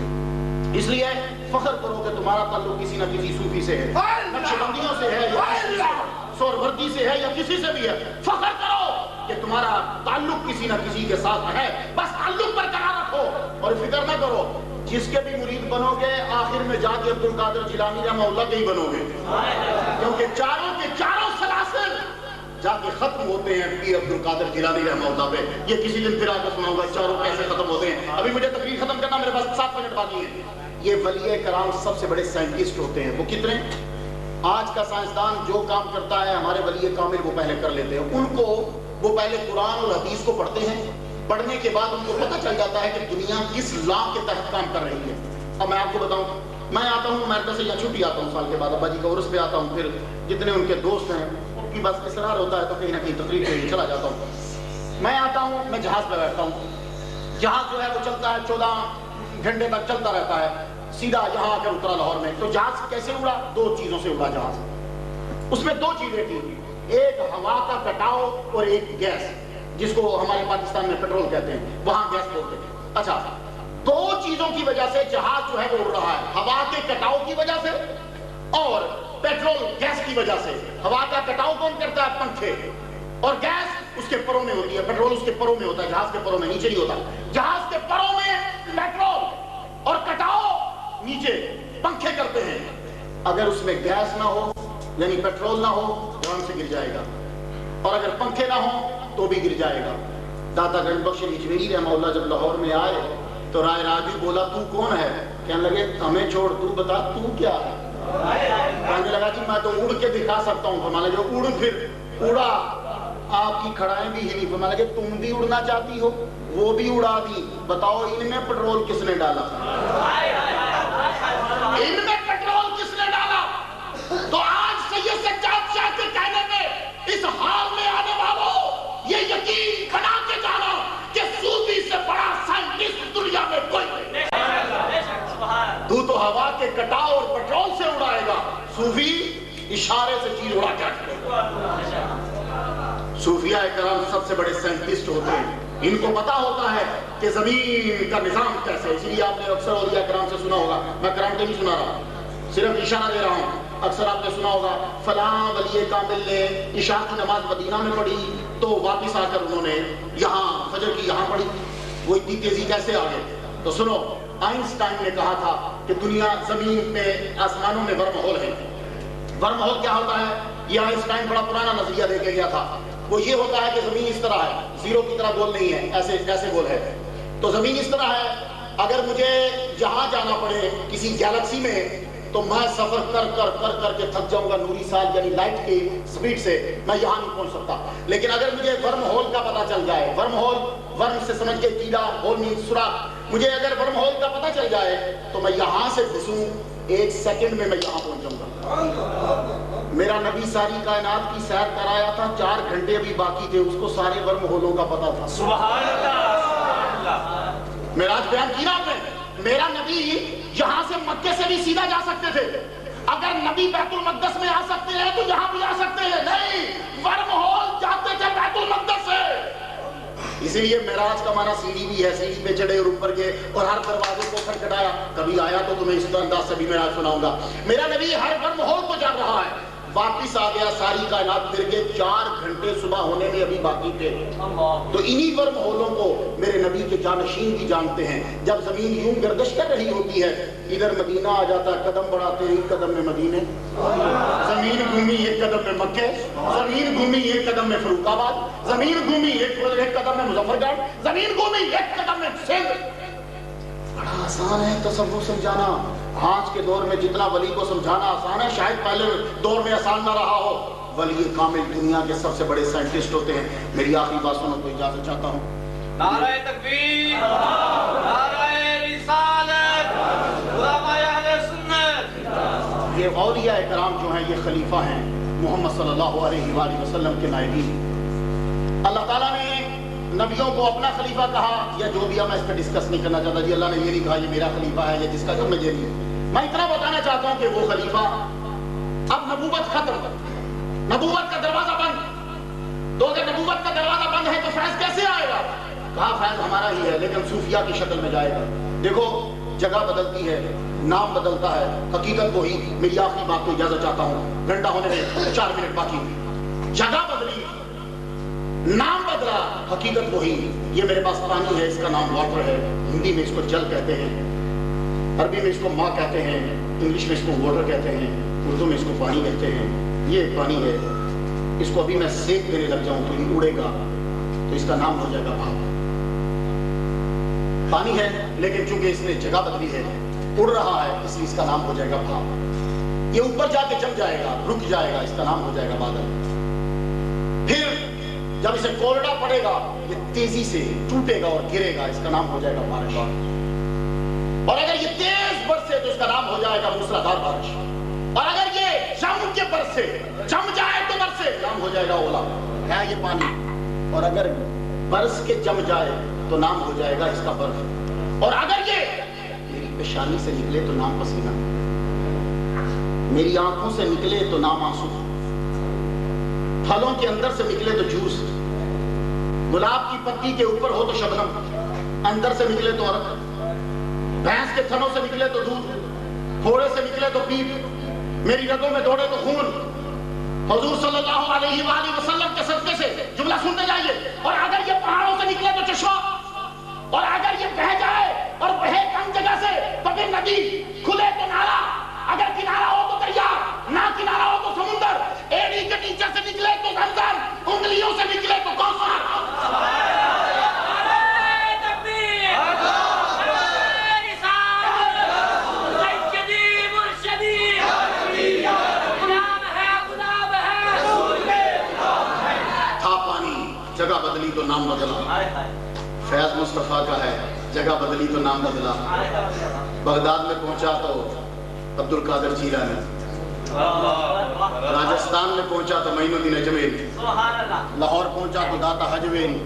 S2: اس لیے فخر کرو کہ تمہارا تعلق کسی نہ کسی صوفی سے ہے, نقشبندیوں سے ہے یا سہروردی سے ہے یا کسی سے بھی ہے. فخر کرو کہ تمہارا تعلق کسی نہ کسی کے ساتھ ہے. بس تعلق برقرار رکھو اور فکر نہ کرو. جس کے بھی مرید بنو گے آخر میں جا کے عبد القادر جیلانی رحمہ اللہ کے ہی بنو گے, کیونکہ چاروں کے چاروں سلاسل جا کے ختم ہوتے ہیں پیر عبد القادر جیلانی رحمہ اللہ پہ. یہ کسی دن پھر آ کر سناؤں گا چاروں کیسے ختم ہوتے ہیں. ابھی مجھے تقریر ختم کرنا, میرے پاس 7 منٹ باقی ہیں. یہ ولی کرام سب سے بڑے سائنٹسٹ ہوتے ہیں. وہ کتنے؟ آج کا سائنسدان جو کام کرتا ہے ہمارے ولی کامل وہ پہلے کر لیتے ہیں. ان کو وہ پہلے قرآن اور حدیث کو پڑھتے ہیں, پڑھنے کے بعد ان کو پتہ چل جاتا ہے کہ دنیا کس لا کے تحت کام کر رہی ہے. اب میں آپ کو بتاؤں, میں آتا ہوں امریکہ سے, یا چھٹی آتا ہوں سال کے بعد, ابا جی کا عرس پہ آتا ہوں, پھر جتنے ان کے دوست ہیں ان کی بس اصرار ہوتا ہے تو کہیں نہ کہیں تقریر کے لیے چلا جاتا ہوں. میں آتا ہوں, میں جہاز پہ بیٹھتا ہوں. جہاز جو ہے وہ چلتا ہے 14 گھنٹے تک چلتا رہتا ہے. سیدھا یہاں آ کر اترا لاہور میں. تو جہاز کیسے اڑا؟ 2 چیزوں سے اڑا جہاز. اس میں 2 چیزیں تھیں, ایک ہوا کا کٹاؤ اور ایک گیس, جس کو ہمارے پاکستان میں پیٹرول کہتے ہیں, وہاں گیس بولتے ہیں. اچھا, 2 چیزوں کی وجہ سے جہاز جو ہے وہ اڑ رہا ہے, ہوا کے کٹاؤ کی وجہ سے اور پیٹرول گیس کی وجہ سے. ہوا کا کٹاؤ کون کرتا ہے؟ پنکھے. اور گیس اس کے پروں میں ہوتی ہے, پیٹرول اس کے پروں میں ہوتا ہے, جہاز کے پروں میں, نیچے نہیں ہوتا. جہاز کے پروں میں پیٹرول اور کٹاؤ نیچے پنکھے کرتے ہیں. اگر اس میں گیس نہ ہو یعنی پیٹرول نہ ہو تو ہم سے گر جائے گا, اور اگر پنکھے نہ ہو تو بھی گر جائے گا. دادا گنج بخش اجمیری رحمہ اللہ جب لاہور میں آئے تو رائے راجو بولا تو کون ہے؟ کہنے لگے ہمیں چھوڑ, تو بتا تو کیا ہے؟ کہنے لگا جی میں تو اڑ کے دکھا سکتا ہوں. فرمانے لگے اڑ, پھر اڑا, آپ کی کھڑائیں بھی ہلی. فرمانے لگے تم بھی اڑنا چاہتی ہو, وہ بھی اڑا دی, بتاؤ ان میں پیٹرول کس نے ڈالا؟ ان میں پیٹرول کس نے ڈالا؟ تو آج سید سجاد شاہ کے کہنے میں اس حال میں آنے والوں یہ یقین کھڑا کے جانا کہ صوفی سے بڑا سائنٹسٹ دنیا میں کوئی نہیں. تو ہوا کے کٹاؤ اور پیٹرول سے اڑائے گا, صوفی اشارے سے چیز اڑا کے رکھے گا. صوفیاء کرام سب سے بڑے سائنٹسٹ ہوتے ہیں. ان کو پتا ہوتا ہے کہ زمین کا نظام کیسے ہے. اس لیے آپ نے اکثر اولیاء کرام سے سنا ہوگا, میں کرام کے نہیں سنا رہا, صرف اشارہ دے رہا ہوں. اکثر آپ نے سنا ہوگا فلاں ولی کامل نے عشاء کی نماز مدینہ میں پڑھی تو واپس آ کر انہوں نے یہاں فجر کی یہاں پڑھی، وہ اتنی تیزی کیسے آ گئے؟ تو سنو، آئنسٹائن نے کہا تھا کہ دنیا زمین میں آسمانوں میں ورم ہول ہے۔ ورم ہول کیا ہوتا ہے؟ یہ آئنسٹائن بڑا پرانا نظریہ دے کے گیا تھا۔ وہ یہ ہوتا ہے کہ زمین اس طرح ہے، زیرو کی طرح گول نہیں ہے، ایسے گول ہے۔ تو زمین اس طرح ہے، اگر مجھے جہاں جانا پڑے کسی گیلیکسی میں تو میں سفر کر کے تھک جاؤں گا نوری سال یعنی لائٹ کی سپیڈ سے، میں یہاں نہیں پہنچ سکتا۔ لیکن اگر مجھے ورم ہول کا پتہ چل جائے، ورم ہول، ورم سے سمجھ کے کیڑا، ہول مین سوراخ، مجھے اگر ورم ہول کا پتہ چل جائے تو میں یہاں سے گھسوں 1 سیکنڈ میں یہاں پہنچ جاؤں گا۔ میرا نبی ساری کائنات کی سیر کرایا تھا، 4 گھنٹے ابھی باقی تھے، اس کو سارے ورم ہولوں کا پتہ تھا۔ سبحان اللہ۔ معراج بیان کی نا آپ نے، میرا نبی یہاں سے مکے سے بھی سیدھا جا سکتے تھے۔ اگر نبی بیت المقدس میں آ سکتے ہیں تو یہاں بھی آ سکتے ہیں، نہیں، ورم ہول جاتے تھے بیت المقدس سے۔ اسی لیے معراج کا معنی سیڑھی بھی ہے، سیڑھی پہ چڑھے اور اوپر گئے اور ہر دروازے کو کھٹکھٹایا۔ کبھی آیا تو تمہیں اس انداز سے بھی معراج سناؤں گا۔ میرا نبی ہر ورم ہول کو جا رہا ہے، واپس آ گیا، ساری کائنات پھر کے 4 گھنٹے صبح ہونے میں ابھی باقی تھے۔ تو انہی ورم ہولوں کو میرے نبی کے جانشین بھی جانتے ہیں۔ جب زمین یوں گردش کر رہی ہوتی ہے، ادھر مدینہ آ جاتا ہے، قدم بڑھاتے ہیں 1 قدم میں مدینے، زمین گھومی 1 قدم میں مکے، زمین گھومی 1 قدم میں فاروق آباد، زمین گھومی 1 قدم میں مظفر گڑھ، زمین گھومی 1 قدم میں سندھ۔ بڑا آسان ہے تصور سمجھانا۔ آج کے دور میں جتنا ولی کو سمجھانا آسان ہے، شاید پہلے دور میں آسان نہ رہا ہو۔ ولی کامل دنیا کے سب سے بڑے سائنٹسٹ ہوتے ہیں۔ میری آخری بات سنو تو اجازت چاہتا ہوں۔
S3: نعرہ تکبیر، نعرہ رسالت، علماء اہل سنت۔
S2: یہ اولیاء کرام جو ہیں یہ خلیفہ ہیں محمد صلی اللہ علیہ وآلہ وسلم کے نائبین۔ اللہ تعالیٰ نے نبیوں کو اپنا خلیفہ کہا، یا جو بھی میں اس پہ ڈسکس نہیں کرنا چاہتا، جی اللہ نے یہ نہیں کہا یہ میرا خلیفہ ہے، یہ جس کا میں یہ نہیں۔ میں اتنا بتانا چاہتا ہوں کہ وہ خلیفہ، اب نبوت ختم، نبوت کا دروازہ بند، تو اگر نبوت کا دروازہ بند ہے تو فیض کیسے آئے گا؟ کہا فیض ہمارا ہی ہے لیکن صوفیہ کی شکل میں جائے گا۔ دیکھو جگہ بدلتی ہے، نام بدلتا ہے، حقیقت وہی۔ میری آخری بات کو اجازت چاہتا ہوں، گھنٹہ ہونے میں 4 منٹ باقی۔ جگہ بدلی، نام بدلا، حقیقت وہی۔ یہ میرے پاس پانی ہے، اس کا نام واٹر ہے، ہندی میں اس کو جل کہتے ہیں، عربی میں اس کو ماں کہتے ہیں، انگلش میں اس کو واٹر کہتے ہیں، اردو میں اس کو پانی کہتے ہیں۔ یہ پانی ہے، اس کو ابھی میں سیک دینے لگ جاؤں تو یہ اڑے گا، تو اس کا نام ہو جائے گا بھاپ۔ پانی ہے لیکن چونکہ اس نے جگہ بدلی ہے، اڑ رہا ہے، اس لیے اس کا نام ہو جائے گا بھاپ۔ یہ اوپر جا کے جم جائے گا، رک جائے گا، اس کا نام ہو جائے گا بادل۔ پھر جب اسے کولڈا پڑے گا یہ تیزی سے ٹوٹے گا اور گرے گا، اس کا نام ہو جائے گا بارش۔ اور اگر یہ تیز برسے تو اس کا نام ہو جائے گا موسلادھار بارش۔ اور اگر یہ جم کے برسے، جم جائے تو برسے، نام ہو جائے گا اولا۔ ہے یہ پانی، اور اگر برس کے جم جائے تو نام ہو جائے گا اس کا برف۔ اور اگر یہ میری پیشانی سے نکلے تو نام پسینہ، میری آنکھوں سے نکلے تو نام آنسو، پھلوں کے اندر سے نکلے تو جوس، گلاب کی پتی کے اوپر ہو تو شبنم، اندر سے نکلے تو عرق، بھینس کے تھنوں سے نکلے تو دودھ، پھوڑے سے نکلے تو پیپ، میری رگوں میں دوڑے تو خون۔ حضور صلی اللہ علیہ وآلہ وسلم کے صدقے سے جملہ سنتے جائیے۔ اور اگر یہ پہاڑوں سے نکلے تو چشمہ، اور اگر یہ بہہ جائے اور بہے کم جگہ سے تو پھر ندی، کھلے تو نالا، اگر کنارہ ہو تو دریا، نہ کنارہ ہو تو سمندر، ایڑی کے نیچے سے نکلے تو زمزم، انگلیوں سے نکلے تو کوثر۔ جگہ بدلی تو نام بدلا، فیض مصطفیٰ کا ہے، جگہ بدلی تو نام بدلا۔ بغداد میں پہنچا تو عبد القادر جیلانی، راجستھان میں پہنچا تو معین الدین اجمیری، لاہور پہنچا تو داتا حجویری۔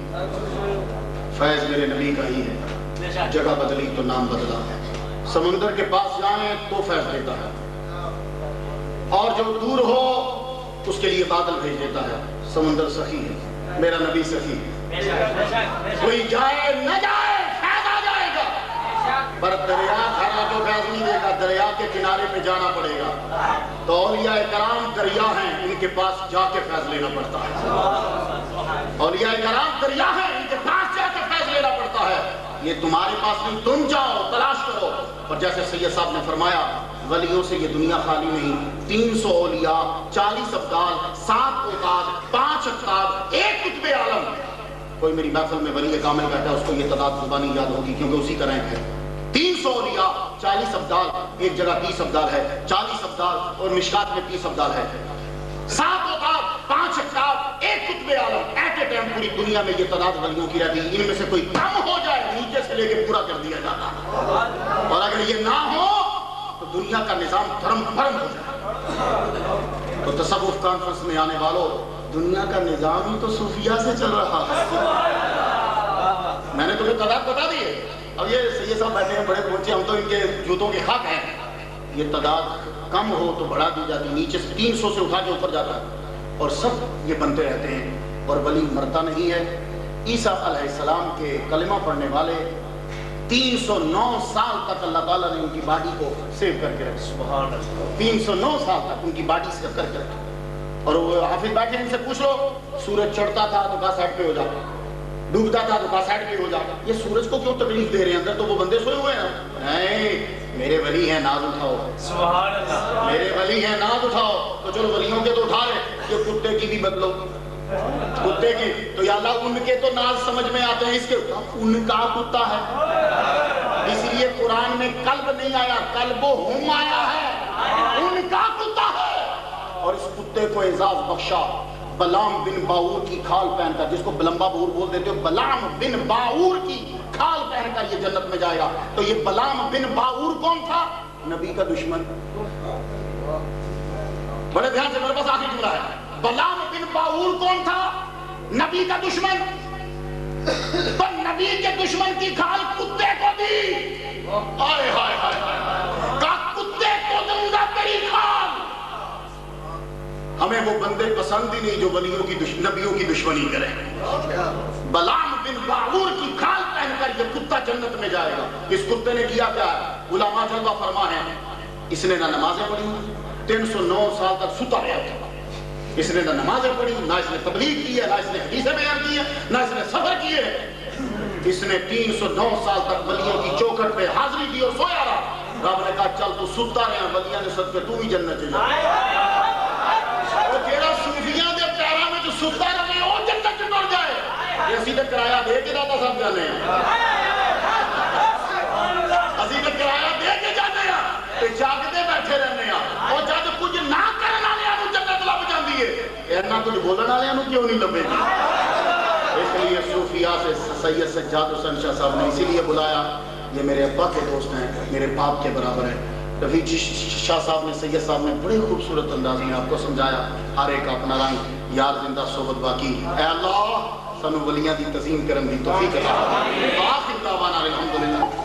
S2: فیض میرے نبی کا ہی ہے، جگہ بدلی تو نام بدلا۔ سمندر کے پاس جائیں تو فیض دیتا ہے، اور جو دور ہو اس کے لیے بادل بھیج دیتا ہے۔ سمندر سخی ہے، میرا نبی سخی ہے، کوئی جائے نہ جائے فیض آ جائے گا۔ پر دریا کھڑا تو فیض نہیں دے گا، دریا کے کنارے پہ جانا پڑے گا۔ تو اولیاء کرام دریا ہیں، ان کے پاس جا کے فیض لینا پڑتا ہے۔ اولیاء کرام دریا ہیں، ان کے پاس جا کے فیض لینا پڑتا ہے۔ یہ تمہارے پاس نہیں، تم جاؤ تلاش کرو۔ اور جیسے سید صاحب نے فرمایا ولیوں سے یہ دنیا خالی نہیں، 300 اولیاء، 40 ابدال، 7 اوتاد، 5 اقطاب، 1 قطب عالم۔ کوئی میری محفل میں ولی کامل بیٹھا ہے، اس کو یہ تعداد زبانی یاد ہوگی کیونکہ اسی کا رینک ہے۔ 300 اولیاء، 40 ابدال، ایک جگہ 30 ابدال ہے، 40 ابدال اور مشکات میں 30 ابدال ہے، 7 اوتاد، 5 اقطاب، 1 قطب عالم۔ ایٹ اے ٹائم پوری دنیا میں یہ تعداد ولیوں کی رہتی ہے۔ ان میں سے کوئی کم ہو جائے نیچے سے لے کے پورا کر دیا جاتا، اور اگر یہ نہ ہو تو دنیا کا نظام دھرم بھرم ہو جائے۔ تو تصوف کانفرنس میں آنے والوں، دنیا کا نظام ہی تو صوفیہ سے چل رہا ہے۔ میں نے تمہیں تعداد بتا دی ہے۔ اب یہ سید صاحب بیٹھے ہیں بڑے پہنچے، ہم تو ان کے جوتوں کے خاک ہیں۔ یہ تعداد کم ہو تو بڑھا دی جاتی، نیچے سے 300 سے اٹھا کے اوپر جاتا ہے، اور سب یہ بنتے رہتے ہیں، اور ولی مرتا نہیں ہے۔ عیسیٰ علیہ السلام کے کلمہ پڑھنے والے 309 سال تک اللہ تعالیٰ نے ان کی باڈی کو سیو کر کے رکھا۔ سبحان اللہ، 309 سال تک ان کی باڈی سیو کر کے رکھا۔ اور وہ حافظ بیٹھے ان سے پوچھ لو، سورج چڑھتا تھا تو کہا سائڈ پہ ہو جاتا، ڈوبتا تھا تو کہا سائڈ پہ ہو جاتا۔ یہ سورج کو کیوں تکلیف دے رہے ہیں؟ اندر تو وہ بندے سوئے ہوئے ہیں۔ نہیں، میرے ولی ہیں، ناز اٹھاؤ۔
S3: سبحان اللہ،
S2: میرے ولی ہیں، ناز اٹھاؤ۔ تو چلو ولیوں کے تو اٹھا لے، یہ کتے کی بھی بدلو، کتے کی تو یا اللہ ان کے تو ناز سمجھ میں آتے ہیں، اس کے ان کا کتا ہے، اس لیے قرآن میں قلب نہیں آیا، قلبہم آیا ہے، ان کا کتا ہے۔ اور اس کتے کو اعزاز بخشا بلام بن باور کی کھال پہن کر، جس کو بلمبا باور بول دیتے ہو، بلام بن باور کی کھال پہن کر یہ جنت میں جائے گا۔ تو یہ بلام بن باور کون تھا؟ نبی کا دشمن۔ بڑے دھیان سے، میرے پاس آخری جملہ ہے۔ بلام بن باور کون تھا؟ نبی کا دشمن۔ تو نبی کے دشمن کی کھال کتے کو دی، آئے ہائے ہائے کہا کتے کو دوں گا تیری کھال۔ ہمیں وہ بندے پسند ہی نہیں جو ولیوں کی نبیوں کی دشمنی کریں۔ بلام بن باور کی کھال پہن کر یہ کتا جنت میں جائے گا۔ اس کتے نے کیا کیا ہے؟ علماء جلوہ فرما ہے، اس نے نہ نمازیں پڑھی، 309 سال تک ستا رہا تھا، اس نے نہ نمازیں پڑھی، نہ اس نے تبلیغ کی ہے، نہ اس نے حدیثیں بیان کی ہے، نہ اس نے سفر کیے۔ اس نے 309 سال تک ولیوں کی چوکھٹ پہ حاضری دی اور سویا رہا۔ رب نے کہا چل تو ستا رہا، ولیاں نے صدقے تو بھی جنت چلے جائے۔ وہ تیرا صوفیاں دے پیرا میں جو ستا رہے وہ جنت چڑھ جائے۔ یہ اسی تک کرایہ دے کے داتا صاحب جانے ہیں، اسی تک کرایہ دے کے جانے ہیں، تے جاگتے بیٹھے رہنے ہیں، اور جب کچھ نہ کرنا لیا جنت لب جاندی ہے، اینا کچھ بولن والے نوں کیوں نہیں لبے گی؟ اس لیے صوفیاء سے سید سجاد حسین شاہ صاحب نے اسی لیے بلایا، یہ میرے ابا کے دوست ہیں، میرے باپ کے برابر ہیں۔ رفیع شاہ صاحب نے، سید صاحب نے بڑے خوبصورت انداز میں آپ کو سمجھایا، ہر ایک اپنا رنگ، یار زندہ صحبت باقی۔ اے اللہ سانو ولیاں دی تعظیم کرن دی توفیق عطا فرما۔ آخر دعوانا الحمدللہ۔